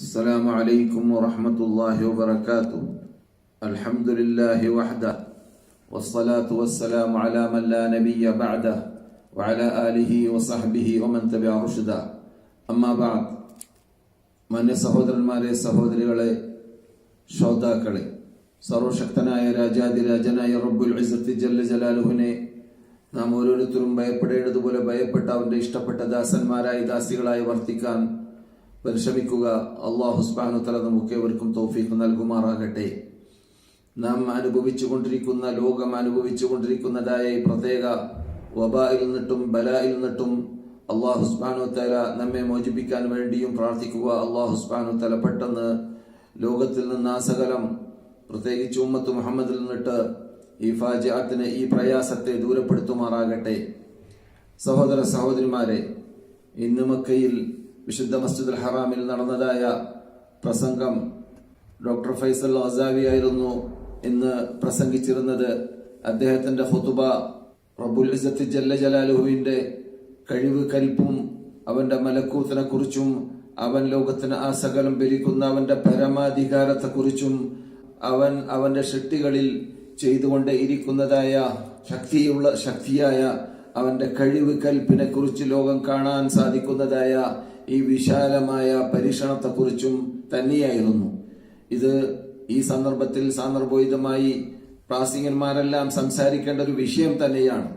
السلام عليكم ورحمة الله وبركاته. الحمد لله وحده والصلاة والسلام على من لا نبي بعده وعلى آله وصحبه ومن تبع رشدا. أما بعد, മാന്യ സഹോദരന്മാരെ, സഹോദരികളെ, ശ്രോതാക്കളെ, സർവശക്തനായ രാജാതിരാജനായ റബ്ബുൽ ഇസ്സത്തി ജല്ല ജലാലുഹുവിനെ നാം ഓരോരുത്തരും ഭയപ്പെടേണ്ടതുപോലെ ഭയപ്പെട്ട അവന്റെ ഇഷ്ടപ്പെട്ട ദാസന്മാരായി ദാസികളായി വർത്തിക്കാൻ പരിശ്രമിക്കുക. അല്ലാഹു സുബ്ഹാനഹു വതആല നമുക്കേവർക്കും തൗഫീഖ് നൽകുമാറാകട്ടെ. നാം അനുഭവിച്ചുകൊണ്ടിരിക്കുന്ന, ലോകം അനുഭവിച്ചുകൊണ്ടിരിക്കുന്നതായ ഈ പ്രത്യേക വബായിൽ നിന്നിട്ടും ബലായിൽ നിന്നിട്ടും അല്ലാഹു സുബ്ഹാനഹു വതആല നമ്മെ മോചിപ്പിക്കാൻ വേണ്ടിയും പ്രാർത്ഥിക്കുക. അല്ലാഹു സുബ്ഹാനഹു വതആല പെട്ടെന്ന് ലോകത്തിൽ നിന്ന് ആ സകലം, പ്രത്യേകിച്ച് ഉമ്മത്ത് മുഹമ്മദിൽ നിന്നിട്ട് ഈ ഫാജിഅത്തിനെ, ഈ പ്രയാസത്തെ ദൂരപ്പെടുത്തുമാറാകട്ടെ. സഹോദര സഹോദരിമാരെ, ഇന്ന് മക്കയിൽ വിശുദ്ധ മസ്ജിദുൽ ഹറാമിൽ നടന്നതായ പ്രസംഗം ഡോക്ടർ ഫൈസൽ ഗസാവി ആയിരുന്നു ഇന്ന് പ്രസംഗിച്ചിരുന്നത്. അദ്ദേഹത്തിന്റെ ഖുതുബ റബ്ബുൽ ഇസ്സത്തി ജല്ല ജലാലുഹുവിന്റെ കഴിവ് കൽപ്പും അവന്റെ മലക്കൂത്തിനെ കുറിച്ചും അവൻ ലോകത്തിന് ആ സകലം ഭരിക്കുന്ന അവന്റെ പരമാധികാരത്തെക്കുറിച്ചും അവന്റെ സൃഷ്ടികളിൽ ചെയ്തുകൊണ്ടേ ഇരിക്കുന്നതായ ശക്തിയായ അവന്റെ കഴിവ് കൽപ്പിനെ കുറിച്ച് ലോകം കാണാൻ സാധിക്കുന്നതായ ഈ വിശാലമായ പരീക്ഷണത്തെക്കുറിച്ചും തന്നെയായിരുന്നു. ഇത് ഈ സന്ദർഭത്തിൽ സാന്ദർഭോചിതമായി പ്രാസംഗികന്മാരെല്ലാം സംസാരിക്കേണ്ട ഒരു വിഷയം തന്നെയാണ്.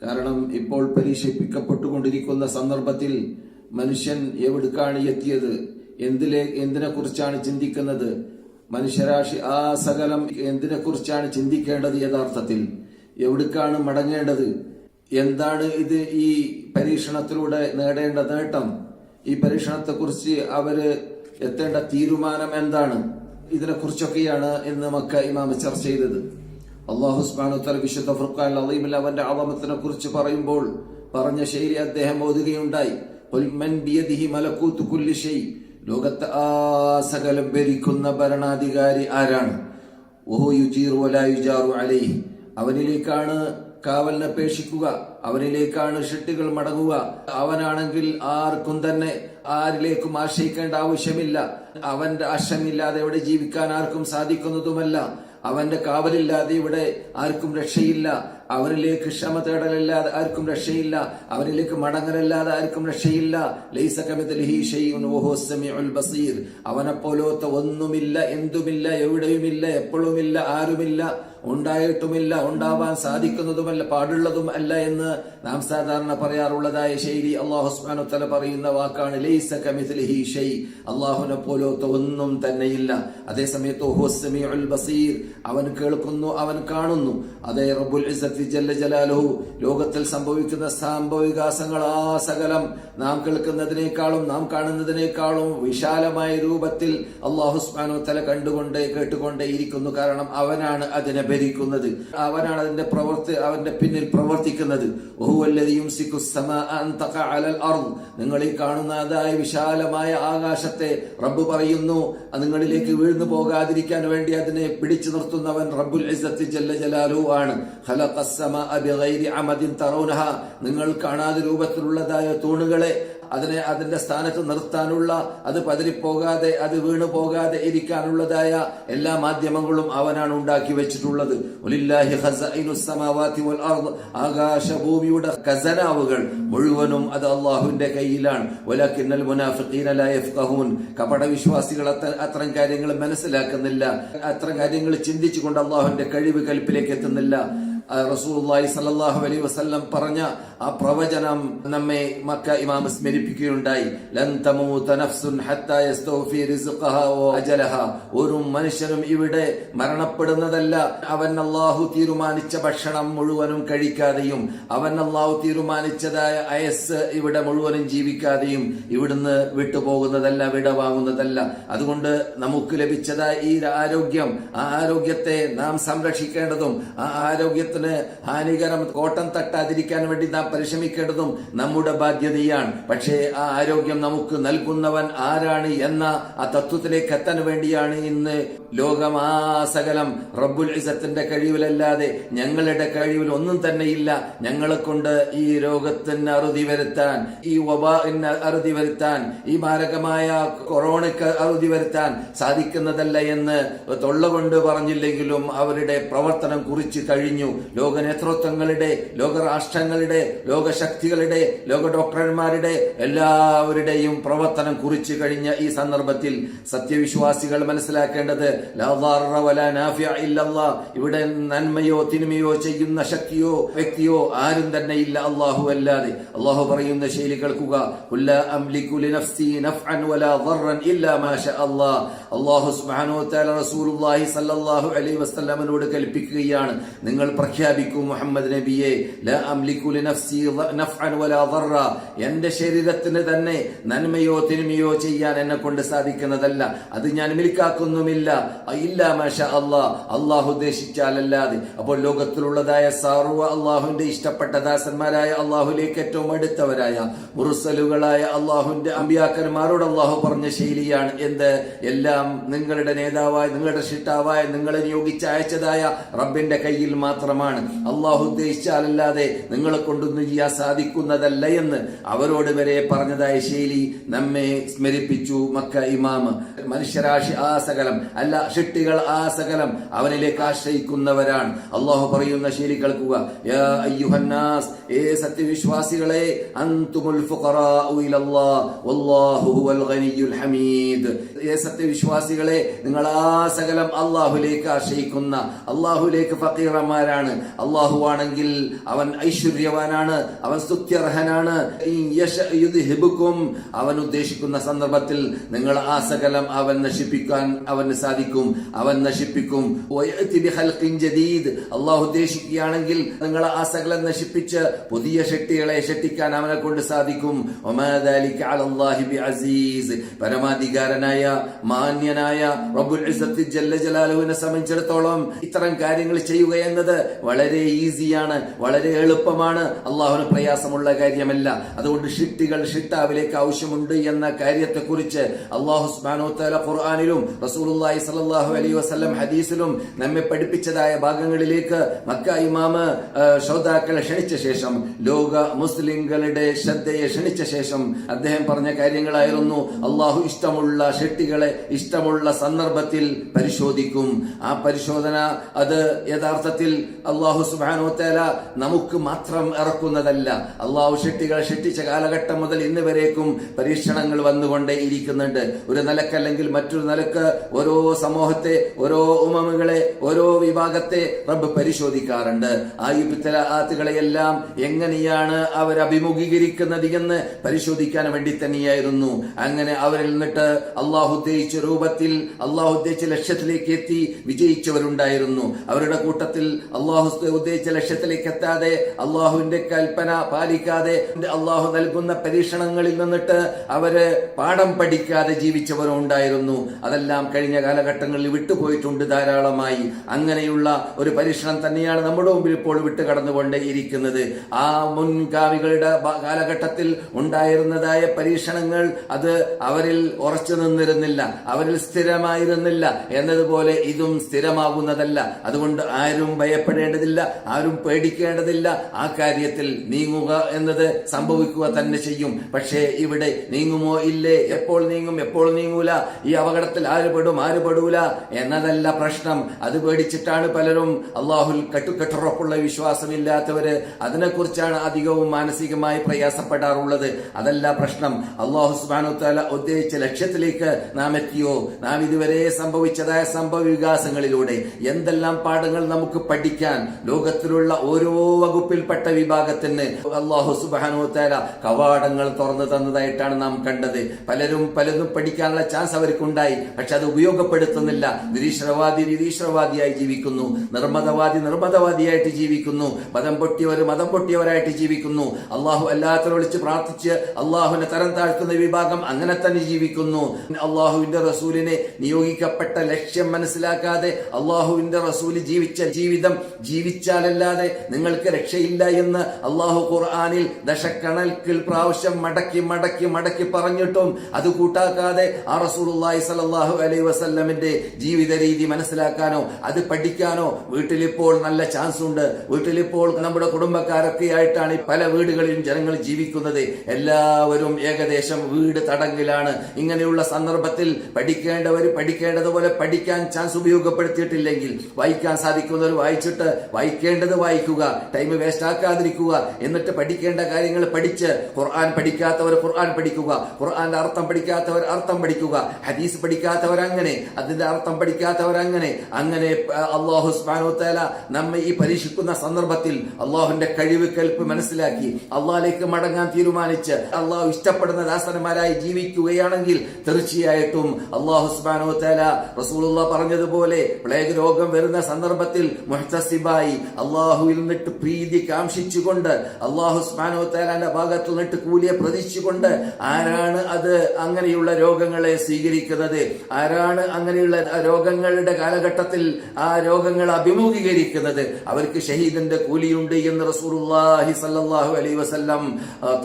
കാരണം ഇപ്പോൾ പരീക്ഷിക്കപ്പെട്ടുകൊണ്ടിരിക്കുന്ന സന്ദർഭത്തിൽ മനുഷ്യൻ എവിടേക്കാണ് എത്തിയത്, എന്തിനെ കുറിച്ചാണ് ചിന്തിക്കുന്നത്, മനുഷ്യരാശി ആ സകലം എന്തിനെ കുറിച്ചാണ് ചിന്തിക്കേണ്ടത്, യഥാർത്ഥത്തിൽ എവിടേക്കാണ് മടങ്ങേണ്ടത്, എന്താണ് ഇത് ഈ പരീക്ഷണത്തിലൂടെ നേടേണ്ട നേട്ടം, ഈ പരീക്ഷണത്തെക്കുറിച്ച് അവര് എത്തേണ്ട തീരുമാനം എന്താണ്, ഇതിനെക്കുറിച്ചൊക്കെയാണ് ഇന്ന് മക്ക ഇമാം ചർച്ച ചെയ്തത്. അല്ലാഹു സുബ്ഹാനഹു വതആല വിശുദ്ധ ഫുർഖാനിൽ അളീമിൽ അവന്റെ അളമത്തിനെ കുറിച്ച് പറയുമ്പോൾ പറഞ്ഞ ശൈലി അദ്ദേഹം ഓതുകയുണ്ടായി. ഖുൽ മൻ ബിയദിഹി മലകൂതു കുല്ലി ഷൈ, ലോകത്തെ ആ സകലം ഭരിക്കുന്ന ഭരണാധികാരി ആരാണ്? വഹു യുജീറു വലാ യുജാറു അലൈഹി, അവനിലേക്കാണ് കാവലിനപേക്ഷിക്കുക, അവനിലേക്കാണ് ഷിട്ടുകൾ മടങ്ങുക. അവനാണെങ്കിൽ ആർക്കും തന്നെ ആരിലേക്കും ആശ്രയിക്കേണ്ട ആവശ്യമില്ല. അവന്റെ ആശ്രയമില്ലാതെ ഇവിടെ ജീവിക്കാൻ ആർക്കും സാധിക്കുന്നതുമല്ല. അവന്റെ കാവലില്ലാതെ ഇവിടെ ആർക്കും രക്ഷയില്ല. അവനിലേക്ക് ക്ഷമ തേടലല്ലാതെ ആർക്കും രക്ഷയില്ല. അവനിലേക്ക് മടങ്ങലല്ലാതെ ആർക്കും രക്ഷയില്ല. ലൈസ കമിത്ലിഹി ശൈഉൻ വഹുവസ് സമീഉൽ ബസീർ, അവനെപ്പോലത്തെ ഒന്നുമില്ല, എന്തുമില്ല, എവിടെയുമില്ല, എപ്പോഴുമില്ല, ആരുമില്ല, ഉണ്ടായിട്ടുമില്ല, ഉണ്ടാവാൻ സാധിക്കുന്നതുമല്ല, പാടുള്ളതും അല്ല എന്ന് നാം സാധാരണ പറയാറുള്ളതായ ശൈലി അല്ലാഹു സുബ്ഹാനഹു വതആല പറയുന്ന വാക്കാണ് ലൈസ കമിത്ലിഹി ഷൈ, അല്ലാഹുവിനെ പോലത്തെ ഒന്നും തന്നെയില്ല. അതേസമയത്ത് വഹുവസ് സമീഉൽ ബസീർ, അവൻ കേൾക്കുന്നു, അവൻ കാണുന്നു. അതേ റബ്ബുൽ ഇസ്സത്തി ജല്ല ജലാലുഹു ലോകത്തിൽ സംഭവിക്കുന്ന സംഭവവികാസങ്ങൾ ആ സകലം നാം കേൾക്കുന്നതിനേക്കാളും നാം കാണുന്നതിനേക്കാളും വിശാലമായ രൂപത്തിൽ അല്ലാഹു സുബ്ഹാനഹു വതആല കണ്ടുകൊണ്ടേ കേട്ടുകൊണ്ടേ ഇരിക്കുന്നു. കാരണം അവനാണ് അതിനെ ഭരിക്കുന്നത്, അവനാണ് അവന്റെ പിന്നിൽ പ്രവർത്തിക്കുന്നത്. നിങ്ങൾ ഈ കാണുന്നതായ വിശാലമായ ആകാശത്തെ റബ്ബ് പറയുന്നു, നിങ്ങളിലേക്ക് വീഴ്ന്നു പോകാതിരിക്കാൻ വേണ്ടി അതിനെ പിടിച്ചു നിർത്തുന്നവൻ റബ്ബുൽ ഇസ്സത്തി ജല്ല ജലാലുഹു ആണ്. നിങ്ങൾ കാണാതെ രൂപത്തിലുള്ളതായ തൂണുകളെ അതിന്റെ സ്ഥാനത്ത് നിർത്താനുള്ള, അത് പതറിപ്പോകാതെ, അത് വീണു പോകാതെ ഇരിക്കാനുള്ളതായ എല്ലാ മാധ്യമങ്ങളും അവനാണ് ഉണ്ടാക്കി വെച്ചിട്ടുള്ളത്. ആകാശഭൂമിയുടെ ഖസനാവുകൾ മുഴുവനും അത് അള്ളാഹുവിന്റെ കയ്യിലാണ്. വലാകിന്നൽ മുനാഫിഖീന ലാ യഫ്ഖഹൂൻ, കപട വിശ്വാസികൾ അത്തരം കാര്യങ്ങൾ മനസ്സിലാക്കുന്നില്ല, അത്തരം കാര്യങ്ങൾ ചിന്തിച്ചുകൊണ്ട് അള്ളാഹുവിന്റെ കഴിവ് കൽപ്പിലേക്ക് എത്തുന്നില്ല. റസൂലുള്ളാഹി സ്വല്ലല്ലാഹു അലൈഹി വസല്ലം പറഞ്ഞ ആ പ്രവചനം നമ്മെ മക്ക ഇമാം സ്മരിപ്പിക്കുകയുണ്ടായി. ലൻ തമൂത നഫ്സുൻ ഹത്താ യസ്തൗഫി റിസ്ഖഹാ വ അജലഹാ, ഒരു മനുഷ്യനും ഇവിടെ മരണപ്പെടുന്നതല്ല അവൻ അല്ലാഹു തീരുമാനിച്ച ഭക്ഷണം മുഴുവനും കഴിക്കാതെയും അവൻ അല്ലാഹു തീരുമാനിച്ചതായ അയസ് ഇവിടെ മുഴുവനും ജീവിക്കാതെയും ഇവിടുന്ന് വിട്ടുപോകുന്നതല്ല, വിടവാങ്ങുന്നതല്ല. അതുകൊണ്ട് നമുക്ക് ലഭിച്ചതായ ഈ ആരോഗ്യം, ആ ആരോഗ്യത്തെ നാം സംരക്ഷിക്കേണ്ടതും ആ ആരോഗ്യത്തെ ശരീരത്തിന് ഹാനികരം കോട്ടം തട്ടാതിരിക്കാൻ വേണ്ടി നാം പരിശ്രമിക്കേണ്ടതും നമ്മുടെ ബാധ്യതയാണ്. പക്ഷേ ആ ആരോഗ്യം നമുക്ക് നൽകുന്നവൻ ആരാണ് എന്ന ആ തത്വത്തിലേക്ക് എത്താൻ വേണ്ടിയാണ് ഇന്ന് ലോകമാസകലം റബ്ബുൽ ഇസ്സത്തിന്റെ കഴിവിലല്ലാതെ ഞങ്ങളുടെ കഴിവിൽ ഒന്നും തന്നെയില്ല. ഞങ്ങളെ കൊണ്ട് ഈ രോഗത്തിന് അറുതി വരുത്താൻ, ഈ വബാഇന് അറുതി വരുത്താൻ, ഈ മാരകമായ കൊറോണയ്ക്ക് അറുതി വരുത്താൻ സാധിക്കുന്നതല്ല എന്ന് തൊള്ളകൊണ്ട് പറഞ്ഞില്ലെങ്കിലും അവരുടെ പ്രവർത്തനം കുറിച്ച് കഴിഞ്ഞു. ലോക നേതൃത്വങ്ങളുടെ, ലോകരാഷ്ട്രങ്ങളുടെ, ലോകശക്തികളുടെ, ലോക ഡോക്ടർമാരുടെ എല്ലാവരുടെയും പ്രവർത്തനം കുറിച്ചു കഴിഞ്ഞ ഈ സന്ദർഭത്തിൽ സത്യവിശ്വാസികൾ മനസ്സിലാക്കേണ്ടത് ലാ ദാറ വലാ നാഫിഅ ഇല്ലല്ലാഹ്, ഇവിടെ നന്മയോ തിന്മയോ ചെയ്യുന്ന ശക്തിയോ വ്യക്തിയോ ആരും തന്നെ ഇല്ല അല്ലാഹു അല്ലാതെ. അല്ലാഹു പറയുന്ന ശൈലി കേൾക്കുക, ലാ അംലികു ലിനഫ്സി നഫ്അൻ വലാ ദർറൻ ഇല്ലാ മാ ശാ അല്ലാഹ്. അല്ലാഹു സുബ്ഹാനഹു വ തആല റസൂലുള്ളാഹി സ്വല്ലല്ലാഹു അലൈഹി വസല്ലമയോട് കൽപ്പിക്കുകയാണ്, നിങ്ങൾ പ്രഖ്യാപിക്കൂ മുഹമ്മദ് നബിയെ, ലാ അംലികു ലിനഫ്സി നഫ്അൻ വലാ ദർറ, എന്റെ ശരീരത്തിന് തന്നെ നന്മയോ തിന്മയോ ചെയ്യാൻ എന്നെ കൊണ്ട് സാധിക്കുന്നതല്ല, അത് ഞാൻ മിൽക്കാക്കുന്നുമില്ല, ഇല്ലാ മാ ശാ അല്ലാഹ്, അല്ലാഹു ഉദ്ദേശിച്ചാലല്ലാതെ. അപ്പോൾ ലോകത്തിലുള്ളതായ സർവ്വ അല്ലാഹുവിന്റെ ഇഷ്ടപ്പെട്ട ദാസന്മാരായ, അല്ലാഹുവിലേക്ക് ഏറ്റവും അടുത്തവരായ മുർസലുകളായ അല്ലാഹുവിന്റെ അമ്പിയാക്കന്മാരോട് അല്ലാഹു പറഞ്ഞ ശൈലിയാണ് എന്ത്? എല്ലാം നിങ്ങളുടെ നേതാവായ, നിങ്ങളുടെ ശിട്ടാവായ, നിങ്ങളെ നിയോഗിച്ച് അയച്ചതായ റബ്ബിന്റെ കയ്യിൽ മാത്രമാണ്. അല്ലാഹു ഉദ്ദേശിച്ചാലല്ലാതെ നിങ്ങളെ കൊണ്ടൊന്നും ചെയ്യാൻ സാധിക്കുന്നതല്ല എന്ന് അവരോട് വരെ പറഞ്ഞതായ ശൈലി നമ്മെ സ്മരിപ്പിച്ചു മക്ക ഇമാം. മനുഷ്യരാശി ആസകലം അല്ല, ഷിട്ടികൾ ആസകലം അവനിലേക്ക് ആശ്രയിക്കുന്നവരാണ്. അല്ലാഹു പറയുന്ന ശൈലി കേൾക്കുക, യാ അയ്യുഹന്നാസ്, ഏ സത്യവിശ്വാസികളെ, അൻതുമുൽ ഫുഖറാഉ ഇലല്ലാഹ് വല്ലാഹു ഹുവൽ ഗനിയ്യുൽ ഹമീദ്. ഏ സത്യവിശ്വാസികളെ, നിങ്ങൾ ആസകലം അല്ലാഹുവിലേക്ക് ആശ്രയിക്കുന്ന, അല്ലാഹുവിലേക്ക് ഫഖീറന്മാരാണ്. അല്ലാഹു ആണെങ്കിൽ അവൻ ഐശ്വര്യവാനാണ്, അവൻ സ്തുത്യർഹനാണ്. അവൻ ഉദ്ദേശിക്കുന്ന സന്ദർഭത്തിൽ നിങ്ങൾ ആസകലം അവൻ നശിപ്പിക്കാൻ അവന് സാധിക്കും, അവൻ നശിപ്പിക്കും. അല്ലാഹു ഉദ്ദേശിക്കുകയാണെങ്കിൽ നിങ്ങൾ ആസകലം നശിപ്പിച്ച് പുതിയ ശക്തികളെ സൃഷ്ടിക്കാൻ അവനെ കൊണ്ട് സാധിക്കും. പരമാധികാരനായ മാന്യനായ റബ്ബുൽ ഇസ്സത്ത് ജല്ല ജലാലുവിനെ സംബന്ധിച്ചിടത്തോളം ഇത്തരം കാര്യങ്ങൾ ചെയ്യുക എന്നത് വളരെ ഈസിയാണ്, വളരെ എളുപ്പമാണ്, അള്ളാഹുവിന് പ്രയാസമുള്ള കാര്യമല്ല. അതുകൊണ്ട് ഷിട്ടികൾ ഷിട്ടാവിലേക്ക് ആവശ്യമുണ്ട് എന്ന കാര്യത്തെക്കുറിച്ച് അല്ലാഹു സുബ്ഹാനഹു വ തആല ഖുർആനിലും റസൂലുള്ളാഹി സ്വല്ലല്ലാഹു അലൈഹി വസല്ലം ഹദീസിലും നമ്മെ പഠിപ്പിച്ചതായ ഭാഗങ്ങളിലേക്ക് മക്ക ഇമാം ശ്രോതാക്കളെ ക്ഷണിച്ച ശേഷം, ലോക മുസ്ലിങ്ങളുടെ ശ്രദ്ധയെ ക്ഷണിച്ച ശേഷം അദ്ദേഹം പറഞ്ഞ കാര്യങ്ങളായിരുന്നു, അല്ലാഹു ഇഷ്ടമുള്ള ഷിട്ടികളെ ഇഷ്ടമുള്ള സന്ദർഭത്തിൽ പരിശോധിക്കും. ആ പരിശോധന അത് യഥാർത്ഥത്തിൽ അല്ലാഹു സുബ്ഹാനഹു വ തആല നമുക്ക് മാത്രം ഇറക്കുന്നതല്ല. അല്ലാഹു ഷിട്ടികളെ സൃഷ്ടിച്ച കാലഘട്ടം മുതൽ ഇന്ന് വരേക്കും പരീക്ഷണങ്ങൾ വന്നുകൊണ്ടേ ഇരിക്കുന്നുണ്ട്. ഒരു നിലക്കല്ലെങ്കിൽ മറ്റൊരു നിലക്ക് ഓരോ സമൂഹത്തെ, ഓരോ ഉമ്മകളെ, ഓരോ വിഭാഗത്തെ റബ്ബ് പരിശോധിക്കാറുണ്ട്. ആ ഇബ്തിലാഅത്തുകളെയെല്ലാം എങ്ങനെയാണ് അവർ അഭിമുഖീകരിക്കുന്നത് എന്ന് പരിശോധിക്കാൻ വേണ്ടി തന്നെയായിരുന്നു. അങ്ങനെ അവരിൽ നിന്നിട്ട് അള്ളാഹു ഉദ്ദേശിച്ച രൂപത്തിൽ, അള്ളാഹു ഉദ്ദേശിച്ച ലക്ഷ്യത്തിലേക്ക് എത്തി വിജയിച്ചവരുണ്ടായിരുന്നു. അവരുടെ കൂട്ടത്തിൽ അള്ളാഹു ഉദ്ദേശിച്ച ലക്ഷ്യത്തിലേക്ക് എത്താതെ, അള്ളാഹുവിന്റെ കൽപ്പന പാലിക്കാതെ, അള്ളാഹു നൽകുന്ന പരീക്ഷണങ്ങളിൽ നിന്നിട്ട് അവര് പാഠം പഠിക്കാതെ ജീവിച്ചവരും ഉണ്ടായിരുന്നു. അതെല്ലാം കഴിഞ്ഞ കാലഘട്ടങ്ങളിൽ വിട്ടുപോയിട്ടുണ്ട് ധാരാളമായി. അങ്ങനെയുള്ള ഒരു പരീക്ഷണം തന്നെയാണ് നമ്മുടെ മുമ്പിൽ ഇപ്പോൾ വിട്ടുകടന്നുകൊണ്ടേയിരിക്കുന്നത്. ആ മുൻഗാമികളുടെ കാലഘട്ടത്തിൽ ഉണ്ടായിരുന്നതായ പരീക്ഷണങ്ങൾ അത് അവരിൽ ഉറച്ചു നിന്നിരുന്നില്ല, അവരിൽ സ്ഥിരമായിരുന്നില്ല എന്നതുപോലെ ഇതും സ്ഥിരമാകുന്നതല്ല. അതുകൊണ്ട് ആരും ഭയപ്പെടേണ്ടതില്ല, ആരും പേടിക്കേണ്ടതില്ല. ആ കാര്യത്തിൽ നീങ്ങുക എന്നത് സംഭവിക്കുക തന്നെ ചെയ്യും. പക്ഷേ ഇവിടെ നീങ്ങുമോ ഇല്ലേ, എപ്പോൾ നീങ്ങും എപ്പോൾ നീങ്ങൂല, ഈ അപകടത്തിൽ ആര് പെടും ആര് പെടൂല എന്നതല്ല പ്രശ്നം. അത് പേടിച്ചിട്ടാണ് പലരും അള്ളാഹുൽ കെട്ടുറപ്പുള്ള വിശ്വാസമില്ലാത്തവര് അതിനെക്കുറിച്ചാണ് അധികവും മാനസികമായി പ്രയാസപ്പെടാറുള്ളത്. അതല്ല പ്രശ്നം. അള്ളാഹു സുബ്ഹാനഹു വ തആല ഉദ്ദേശിച്ച ലക്ഷ്യത്തിലേക്ക് നാം എത്തിയോ? നാം ഇതുവരെ സംഭവിച്ചതായ സംഭവ വികാസങ്ങളിലൂടെ എന്തെല്ലാം പാഠങ്ങൾ നമുക്ക് പഠിക്കാൻ ലോകത്തിലുള്ള ഓരോ വകുപ്പിൽപ്പെട്ട വിഭാഗത്തിന് അള്ളാഹു സുബ്ഹാനഹു വ തആല കവാടങ്ങൾ തുറന്നു തന്നതായിട്ടാണ് നാം കണ്ടത്. പലരും പലതും പഠിക്കാനുള്ള ചാൻസ് അവർക്കുണ്ടായി, പക്ഷെ അത് ഉപയോഗപ്പെടുത്തുന്നില്ല. നിരീശ്വരവാദിയായി ജീവിക്കുന്നു, നിർമ്മതവാദിയായിട്ട് ജീവിക്കുന്നു, മതം പൊട്ടിയവരായിട്ട് ജീവിക്കുന്നു, അള്ളാഹു അല്ലാത്തവരെ വിളിച്ച് പ്രാർത്ഥിച്ച് അള്ളാഹുവിനെ തരം താഴ്ത്തുന്ന വിഭാഗം അങ്ങനെ തന്നെ ജീവിക്കുന്നു. അള്ളാഹുവിന്റെ റസൂലിനെ നിയോഗിക്കപ്പെട്ട ലക്ഷ്യം മനസ്സിലാക്കാതെ അള്ളാഹുവിന്റെ റസൂല് ജീവിച്ച ജീവിതം ജീവിച്ചാലല്ലാതെ നിങ്ങൾക്ക് രക്ഷയില്ല എന്ന് അള്ളാഹു ഖുർആനിൽ ദശക്കണക്കിൽ പ്രാവശ്യം മടക്കി മടക്കി മടക്കി പറഞ്ഞിട്ടും അത് കൂട്ടാക്കാതെ ആ റസൂലുള്ളാഹി സ്വല്ലല്ലാഹു അലൈഹി വസല്ലമിന്റെ ജീവിത രീതി മനസ്സിലാക്കാനോ അത് പഠിക്കാനോ വീട്ടിലിപ്പോൾ നല്ല ചാൻസ് ഉണ്ട്. വീട്ടിലിപ്പോൾ നമ്മുടെ കുടുംബക്കാരൊക്കെ ആയിട്ടാണ് പല വീടുകളിലും ജനങ്ങൾ ജീവിക്കുന്നത്. എല്ലാവരും ഏകദേശം വീട് തടങ്കിലാണ്. ഇങ്ങനെയുള്ള സന്ദർഭത്തിൽ പഠിക്കേണ്ടവർ പഠിക്കേണ്ടതുപോലെ പഠിക്കാൻ ചാൻസ് ഉപയോഗപ്പെടുത്തിയിട്ടില്ലെങ്കിൽ വായിക്കാൻ സാധിക്കുന്നവർ വായിച്ചിട്ട് വായിക്കേണ്ടത് വായിക്കുക, ടൈം വേസ്റ്റ് ആക്കാതിരിക്കുക. എന്നിട്ട് പഠിക്കേണ്ട കാര്യങ്ങൾ പഠിച്ച് ഖുർആൻ പഠിക്കാത്തവർ ഖുർആൻ പഠിക്കുക, ഖുർആന്റെ അർത്ഥം പഠിക്കാത്തവർ അർത്ഥം പഠിക്കുക, ഹദീസ് പഠിക്കാത്തവർ അങ്ങനെ, അതിന്റെ അർത്ഥം പഠിക്കാത്തവർ അങ്ങനെ അങ്ങനെ അല്ലാഹു സുബ്ഹാനഹു വ തആല നമ്മെ ഈ പരീക്ഷിക്കുന്ന സന്ദർഭത്തിൽ അള്ളാഹുവിന്റെ കഴിവ് കൽപ്പ് മനസ്സിലാക്കി അള്ളാഹിലേക്ക് മടങ്ങാൻ തീരുമാനിച്ച് അള്ളാഹു ഇഷ്ടപ്പെടുന്ന ദാസന്മാരായി ജീവിക്കുകയാണെങ്കിൽ തീർച്ചയായിട്ടും അള്ളാഹു സുബ്ഹാനഹു വ തആല റസൂലുള്ളാഹി പറഞ്ഞതുപോലെ പ്ലേഗ് രോഗം വരുന്ന സന്ദർഭത്തിൽ മുഹ്തസിബായി അള്ളാഹുവിൽ നിന്നിട്ട് പ്രീതി കാംക്ഷിച്ചുകൊണ്ട് അള്ളാഹു സുബ്ഹാനഹു വ തആലയുടെ ഭാഗത്തു നിന്നിട്ട് കൂലിയെ പ്രതീക്ഷിച്ചുകൊണ്ട് ആരാണ് അത് അങ്ങനെയുള്ള രോഗങ്ങളെ സ്വീകരിക്കുന്നത്, ആരാണ് അങ്ങനെയുള്ള രോഗങ്ങളുടെ കാലഘട്ടത്തിൽ ആ രോഗങ്ങൾ അഭിമുഖീകരിക്കുന്നത്, അവർക്ക് ഷഹീദിന്റെ കൂലിയുണ്ട് എന്ന് റസൂലുള്ളാഹി സ്വല്ലല്ലാഹു അലൈഹി വസല്ലം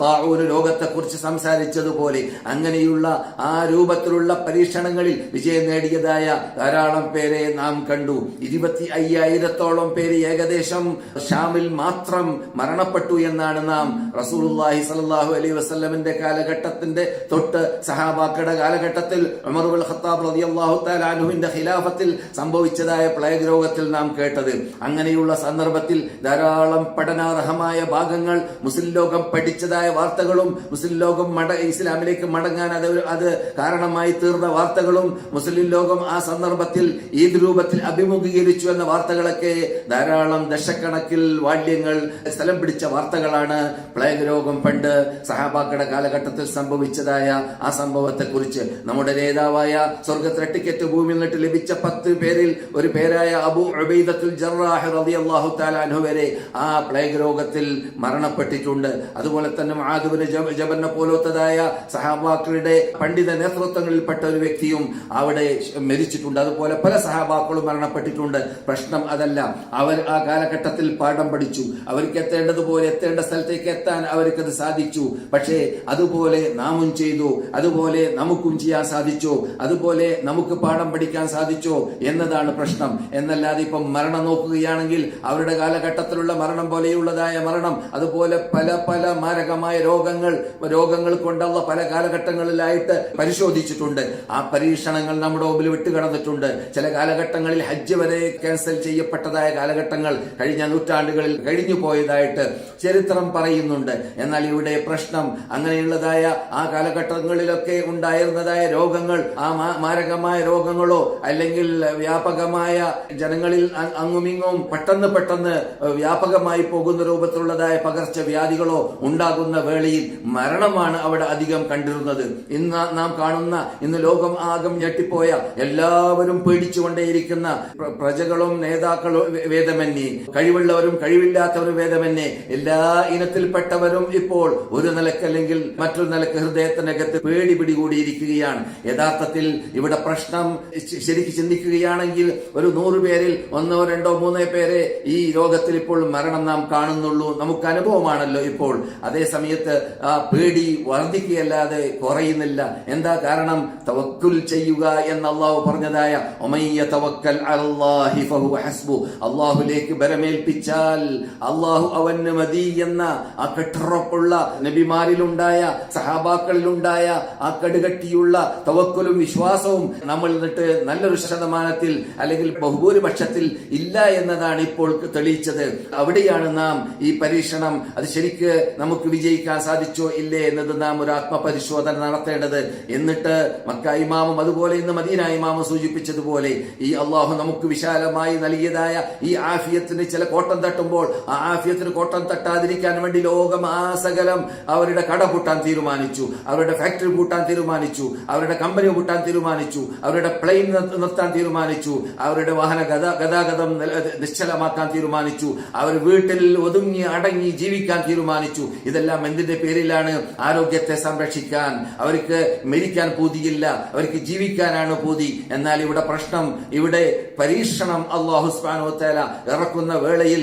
താഊൻ രോഗത്തെ കുറിച്ച് സംസാരിച്ചതുപോലെ അങ്ങനെയുള്ള ആ രൂപത്തിലുള്ള പരീക്ഷണങ്ങളിൽ വിജയം നേടിയതായ ധാരാളം പേരെ നാം കണ്ടു. 25,000-ഓളം പേര് ഏകദേശം ഷാമിൽ മാത്രം മരണപ്പെട്ടു എന്നാണ് നാം റസൂലുള്ളാഹി സ്വല്ലല്ലാഹു അലൈഹി വസല്ലമിന്റെ കാലഘട്ടത്തിന്റെ തൊട്ട് സഹാബാക്കളുടെ കാലഘട്ടത്തിൽ ഉമർ ഇബ്നുൽ ഖത്താബ് റളിയല്ലാഹു തആല അൻഹുവിന്റെ ഖിലാഫത്തിൽ സംഭവിച്ചതായ പ്ലേഗ് രോഗത്തിൽ നാം കേട്ടത്. അങ്ങനെയുള്ള സന്ദർഭത്തിൽ ധാരാളം പഠനാർഹമായ ഭാഗങ്ങൾ മുസ്ലിം ലോകം പഠിച്ചതായ വാർത്തകളും മുസ്ലിം ലോകം ഇസ്ലാമിലേക്ക് മടങ്ങാൻ അത് കാരണമായി തീർന്ന വാർത്തകളും മുസ്ലിം ലോകം ആ സന്ദർഭത്തിൽ ഏത് രൂപത്തിൽ അഭിമുഖീകരിച്ചു എന്ന വാർത്തകളൊക്കെ ധാരാളം ദശക്കണക്കിൽ വാല്യങ്ങൾ സ്ഥലം പിടിച്ച വാർത്തകളാണ്. പ്ലേഗ് രോഗം പണ്ട് സഹാബാക്കളുടെ കാലഘട്ടത്തിൽ സംഭവിച്ചതായ ആ സംഭവത്തെ കുറിച്ച് നമ്മുടെ നേതാവായ സ്വർഗത്തിലെ ടിക്കറ്റ് ഭൂമിയിൽ നിന്നിട്ട് ലഭിച്ച 10 പേരിൽ ഒരു പേരായ അബൂ ഉബൈദത്തുൽ ജറാഹ് റളിയല്ലാഹു തആല അൻഹു വരെ ആ പ്ലേഗ് രോഗത്തിൽ മരണപ്പെട്ടിട്ടുണ്ട്. അതുപോലെ തന്നെ മുആദ് ഇബ്നു ജബലിനെ പോലത്തതായ സഹാബാക്കളുടെ പണ്ഡിത നേതൃത്വങ്ങളിൽപ്പെട്ട ഒരു വ്യക്തിയും അവിടെ മരിച്ചിട്ടുണ്ട്. അതുപോലെ പല സഹാബാക്കളും മരണപ്പെട്ടിട്ടുണ്ട്. പ്രശ്നം അതല്ല, അവർ ആ കാലഘട്ടത്തിൽ പാഠം പഠിച്ചു, അവർക്ക് എത്തേണ്ടതുപോലെ എത്തേണ്ട സ്ഥലത്തേക്ക് എത്താൻ അവർക്കത് സാധിച്ചു. പക്ഷേ അതുപോലെ നാമും ചെയ്തു, അതുപോലെ നമുക്കും ചെയ്യാൻ സാധിച്ചോ, അതുപോലെ നമുക്ക് പാഠം പഠിക്കാൻ സാധിച്ചോ എന്നതാണ് പ്രശ്നം. എന്നല്ലാതെ ഇപ്പം മരണം നോക്കുകയാണെങ്കിൽ അവരുടെ കാലഘട്ടത്തിലുള്ള മരണം പോലെയുള്ളതായ മരണം, അതുപോലെ പല പല മാരകമായ രോഗങ്ങൾ കൊണ്ടുള്ള പല കാലഘട്ടങ്ങളിലായിട്ട് പരിശോധിച്ചിട്ടുണ്ട്. ആ പരീക്ഷണങ്ങൾ നമ്മുടെ മുമ്പിൽ വിട്ടുകിടന്നിട്ടുണ്ട്. ചില കാലഘട്ടങ്ങളിൽ ഹജ്ജ് വരെ ക്യാൻസൽ ചെയ്യപ്പെട്ടതായ കാലഘട്ടങ്ങൾ കഴിഞ്ഞ നൂറ്റാണ്ടുകളിൽ കഴിഞ്ഞു പോയതായിട്ട് ചരിത്രം പറയുന്നുണ്ട്. എന്നാൽ ഇവിടെ പ്രശ്നം അങ്ങനെയുള്ളതായ ആ കാലഘട്ടങ്ങളിലൊക്കെ ഉണ്ടായിരുന്നതായ രോഗങ്ങൾ ആ മാരകമായ രോഗങ്ങളോ അല്ലെങ്കിൽ വ്യാപകമായ ജനങ്ങളിൽ അങ്ങുമിങ്ങും പെട്ടെന്ന് വ്യാപകമായി പോകുന്ന രൂപത്തിലുള്ളതായ പകർച്ചവ്യാധികളോ ഉണ്ടാകുന്ന വേളയിൽ മരണമാണ് അവിടെ അധികം കണ്ടിരുന്നത്. ഇന്ന് നാം കാണുന്ന ഇന്ന് ലോകം ആകം ഞെട്ടിപ്പോയ എല്ലാവരും പേടിച്ചുകൊണ്ടേയിരിക്കുന്ന പ്രജകളും നേതാക്കളും വേദമന്യേ, കഴിവുള്ളവരും കഴിവില്ലാത്തവരും വേദമന്യേ, എല്ലാ ഇനത്തിൽപ്പെട്ടവരും ഇപ്പോൾ ഒരു നിലക്കല്ലെങ്കിൽ മറ്റൊരു നിലക്ക് ഹൃദയത്തിനകത്ത് പേടി പിടികൂടിയിരിക്കുകയാണ്. യഥാർത്ഥത്തിൽ ഇവിടെ പ്രശ്നം ശരിക്ക് ചിന്തിക്കുകയാണെങ്കിൽ ഒരു 100 പേരിൽ 1, 2, 3 പേരെ ഈ രോഗത്തിൽ ഇപ്പോൾ മരണം നാം കാണുന്നുള്ളൂ. നമുക്ക് അനുഭവമാണല്ലോ ഇപ്പോൾ. അതേ സമയത്ത് ആ പേടി വർദ്ധിക്കുകയല്ലാതെ കുറയുന്നില്ല. എന്താ കാരണം? തവക്കുൽ ചെയ്യുക എന്ന് അള്ളാഹു പറഞ്ഞതായ അള്ളാഹുലേക്ക് ബലമേൽപ്പിച്ചാൽ അള്ളാഹു അവന് മതി എന്ന ആ കെട്ടുറപ്പുള്ള നബിമാരിലുണ്ടായ സഹാബാക്കളിലുണ്ടായ ആ കടുകട്ടിയുള്ള തവക്കുലും വിശ്വാസവും നമ്മൾ നിന്നിട്ട് നല്ലൊരു ശതമാനത്തിൽ അല്ലെങ്കിൽ ബഹുഭൂരിപക്ഷത്തിൽ ഇല്ല എന്നതാണ് ഇപ്പോൾ തെളിയിച്ചത്. അവിടെയാണ് നാം ഈ പരീക്ഷണം അത് ശരിക്ക് നമുക്ക് വിജയിക്കാൻ സാധിച്ചോ ഇല്ലേ എന്നത് നാം ഒരു ആത്മപരിശോധന നടത്തേണ്ടത്. എന്നിട്ട് മക്ക ഇമാമും അതുപോലെ ഇന്ന് മദീന ഇമാമും സൂചിപ്പിച്ചതുപോലെ ഈ അള്ളാഹു നമുക്ക് വിശാലമായി നൽകിയതായ ഈ ആഫിയത്തിന് ചില കോട്ടം തട്ടുമ്പോൾ ആ ആഫിയത്തിന് കോട്ടം തട്ടാതിരിക്കാൻ വേണ്ടി ലോകം ആസകലം അവരുടെ കട പൂട്ടാൻ തീരുമാനിച്ചു, അവരുടെ ഫാക്ടറി പൂട്ടാൻ തീരുമാനിച്ചു, അവരുടെ കമ്പനി പൂട്ടാൻ തീരുമാനിച്ചു, അവരുടെ പ്ലെയിൻ നിർത്താൻ തീരുമാനിച്ചു, അവരുടെ വാഹന ഗതാഗതം നിശ്ചലമാക്കാൻ തീരുമാനിച്ചു, അവർ വീട്ടിൽ ഒതുങ്ങി അടങ്ങി ജീവിക്കാൻ തീരുമാനിച്ചു. ഇതെല്ലാം എന്തിന്റെ പേരിലാണ്? ആരോഗ്യത്തെ സംരക്ഷിക്കാൻ. അവർക്ക് മരിക്കാൻ പൂതിയില്ല, അവർക്ക് ജീവിക്കാനാണ് പൂതി. എന്നാൽ ഇവിടെ പ്രശ്നം, ഇവിടെ പരീക്ഷണം അല്ലാഹു സുബ്ഹാനഹു വ തആല ഇറക്കുന്ന വേളയിൽ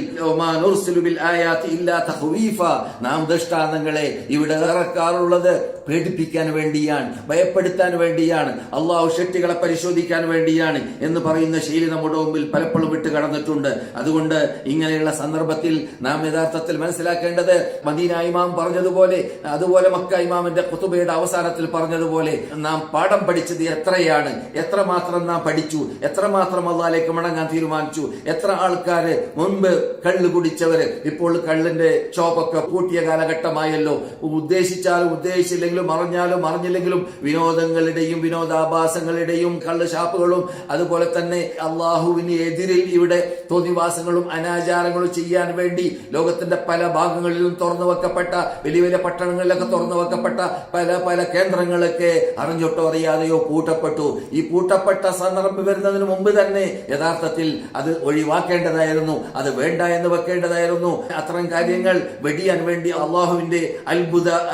നാം ദൃഷ്ടാന്തങ്ങളെ ഇവിടെ ഇറക്കാറുള്ളത് പേടിപ്പിക്കാൻ വേണ്ടിയാണ്, ഭയപ്പെടുത്താൻ വേണ്ടിയാണ്, അള്ളാഹു ശക്തികളെ പരിശോധിക്കാൻ വേണ്ടിയാണ് എന്ന് പറയുന്ന ശൈലി നമ്മുടെ മുമ്പിൽ പലപ്പോഴും വിട്ട് കടന്നിട്ടുണ്ട്. അതുകൊണ്ട് ഇങ്ങനെയുള്ള സന്ദർഭത്തിൽ നാം യഥാർത്ഥത്തിൽ മനസ്സിലാക്കേണ്ടത് മദീന ഇമാം പറഞ്ഞതുപോലെ, അതുപോലെ മക്ക ഇമാമിന്റെ ഖുതുബയുടെ അവസാനത്തിൽ പറഞ്ഞതുപോലെ നാം പാഠം പഠിച്ചത് എത്രയാണ്, എത്രമാത്രം നാം പഠിച്ചു, എത്രമാത്രം അള്ളാഹിലേക്ക് മടങ്ങാൻ തീരുമാനിച്ചു. എത്ര ആൾക്കാര് മുൻപ് കള്ള് കുടിച്ചവര് ഇപ്പോൾ കള്ളിന്റെ ഷോപ്പൊക്കെ പൂട്ടിയ കാലഘട്ടമായല്ലോ. ഉദ്ദേശിച്ചാലും ഉദ്ദേശിച്ചില്ലെങ്കിലും അറിഞ്ഞാലും അറിഞ്ഞില്ലെങ്കിലും വിനോദങ്ങളുടെയും വിനോദാഭാസങ്ങളുടെയും കള്ള് ഷാപ്പുകളും അതുപോലെ തന്നെ അള്ളാഹുവിന് എതിരിൽ ഇവിടെ തോന്നിവാസങ്ങളും അനാചാരങ്ങളും ചെയ്യാൻ വേണ്ടി ലോകത്തിന്റെ പല ഭാഗങ്ങളിലും തുറന്നു വെക്കപ്പെട്ട, വലിയ വലിയ പട്ടണങ്ങളിലൊക്കെ തുറന്നു വെക്കപ്പെട്ട പല പല കേന്ദ്രങ്ങളൊക്കെ അറിഞ്ഞിട്ടോ അറിയാതെയോ പൂട്ടപ്പെട്ടു. ഈ പൂട്ടപ്പെട്ട സന്ദർഭം വരുന്നതിന് മുമ്പ് തന്നെ യഥാർത്ഥത്തിൽ അത് ഒഴിവാക്കേണ്ടതായിരുന്നു, അത് വേണ്ട എന്ന് വെക്കേണ്ടതായിരുന്നു. അത്തരം കാര്യങ്ങൾ വെടിയാൻ വേണ്ടി അള്ളാഹുവിന്റെ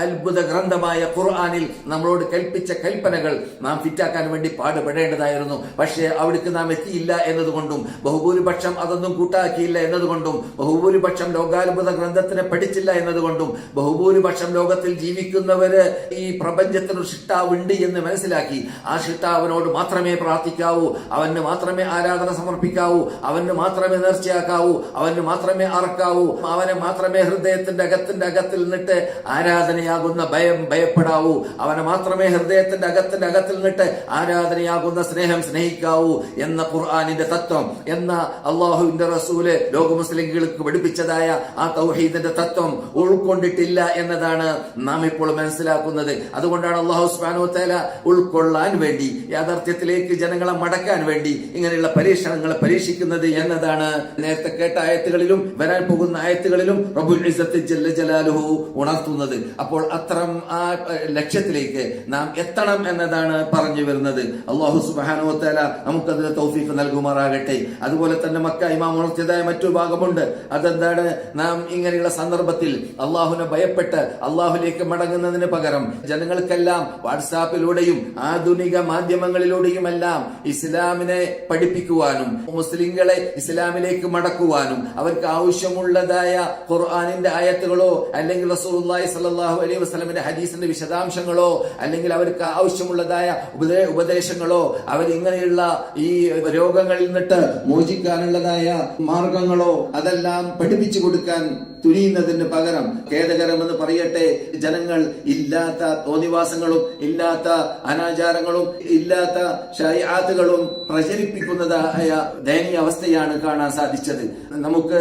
അത്ഭുത ഗ്രന്ഥമായ ഖുർആനിൽ നമ്മളോട് കൽപ്പിച്ച കൽപ്പനകൾ നാം ഫിറ്റാക്കാൻ വേണ്ടി പാടുപെടേണ്ടതായിരുന്നു. പക്ഷേ അവിടേക്ക് നാം എത്തിയില്ല എന്നതുകൊണ്ടും ബഹുഭൂരിപക്ഷം അതൊന്നും കൂട്ടാക്കിയില്ല എന്നതുകൊണ്ടും ബഹുഭൂരിപക്ഷം ലോകാത്ഭുത ഗ്രന്ഥത്തിനെ പഠിച്ചില്ല എന്നതുകൊണ്ടും ബഹുഭൂരിപക്ഷം ലോകത്തിൽ ജീവിക്കുന്നവര് ഈ പ്രപഞ്ചത്തിന് ഷിട്ടാവുണ്ട് എന്ന് മനസ്സിലാക്കി ആ ഷിട്ടാവിനോട് മാത്രമേ പ്രാർത്ഥിക്കാവൂ, അവന് മാത്രമേ ആരാധന സമർപ്പിക്കാവൂ, അവന് മാത്രമേ നേർച്ചയാക്കാവൂ, അവന് മാത്രമേ അറക്കാവൂ, അവനെ മാത്രമേ ഹൃദയത്തിന്റെ അകത്തിൽ നിന്നിട്ട് ആരാധനയാകുന്ന ഭയപ്പെടാവൂ, അവനെ മാത്രമേ ഹൃദയത്തിന്റെ അകത്തിൽ നിന്നിട്ട് ആരാധനയാകുന്ന സ്നേഹം സ്നേഹിക്കാവൂ എന്ന ഖുർആനിന്റെ തത്വം, എന്ന അള്ളാഹുവിന്റെ റസൂല് ലോക മുസ്ലിങ്ങൾക്ക് പഠിപ്പിച്ചതായ ആ തൗഹീദിന്റെ തത്വം ഉൾക്കൊണ്ടിട്ടില്ല എന്നതാണ് നാം ഇപ്പോൾ മനസ്സിലാക്കുന്നത്. അതുകൊണ്ടാണ് അള്ളാഹു സുബ്ഹാനഹു വ തആല ഉൾക്കൊള്ളാൻ വേണ്ടി, യാഥാർത്ഥ്യത്തിലേക്ക് ജനങ്ങളെ മടക്കാൻ വേണ്ടി ഇങ്ങനെയുള്ള പരീക്ഷണങ്ങളെ പരീക്ഷിക്കുന്നത് എന്നതാണ് നേരത്തെ കേട്ട ആയത്തുകളിലും വരാൻ പോകുന്ന ആയത്തുകളിലും റബ്ബുൽ ഇസ്സത്ത് ജല്ല ജലാലുഹു ഉണർത്തുന്നത്. അപ്പോൾ അത്തരം ആ ലക്ഷ്യത്തിലേക്ക് നാം എത്തണം എന്നതാണ് പറഞ്ഞു വരുന്നത്. അല്ലാഹു സുബ്ഹാനഹു വ തആല നമുക്കതിന് തൗഫീഖ് നൽകുമാറാകട്ടെ. അതുപോലെ തന്നെ മക്ക ഇമാം ഉണർത്തിയതായ മറ്റൊരു ഭാഗമുണ്ട്. അതെന്താണ്? നാം ഇങ്ങനെയുള്ള സന്ദർഭത്തിൽ അള്ളാഹുവിനെ ഭയപ്പെട്ട് അള്ളാഹുലേക്ക് മടങ്ങുന്നതിന് പകരം ജനങ്ങൾക്കെല്ലാം വാട്സാപ്പിലൂടെയും ആധുനിക മാധ്യമങ്ങളിലൂടെയും എല്ലാം ഇസ്ലാമിനെ പഠിപ്പിക്കുവാനും മുസ്ലിങ്ങളെ ഇസ്ലാമിലേക്ക് മടക്കുവാനും അവർക്ക് ആവശ്യമുള്ളതായ ഖുർആനിന്റെ ആയത്തുകളോ അല്ലെങ്കിൽ റസൂലുള്ളാഹി സ്വല്ലല്ലാഹു അലൈഹി വസല്ലമയുടെ ഹദീസിന്റെ വിശദാംശങ്ങളോ അല്ലെങ്കിൽ അവർക്ക് ആവശ്യമുള്ളതായ ഉപദേശങ്ങളോ അവർ ഇങ്ങനെയുള്ള ഈ രോഗങ്ങളിൽ നിന്നിട്ട് മോചിക്കാനുള്ളതായ മാർഗങ്ങളോ അതെല്ലാം പഠിപ്പിച്ചു കൊടുക്കാൻ തുനിയുന്നതിന് പകരം ഖേദകരമെന്ന് പറയട്ടെ, ജനങ്ങൾ ഇല്ലാത്ത തോന്നിവാസങ്ങളും ഇല്ലാത്ത അനാചാരങ്ങളും ഇല്ലാത്ത ശരീഅത്തുകളും പ്രചരിപ്പിക്കുന്നതായ ദയനീയ അവസ്ഥയാണ് കാണാൻ സാധിച്ചത്. നമുക്ക്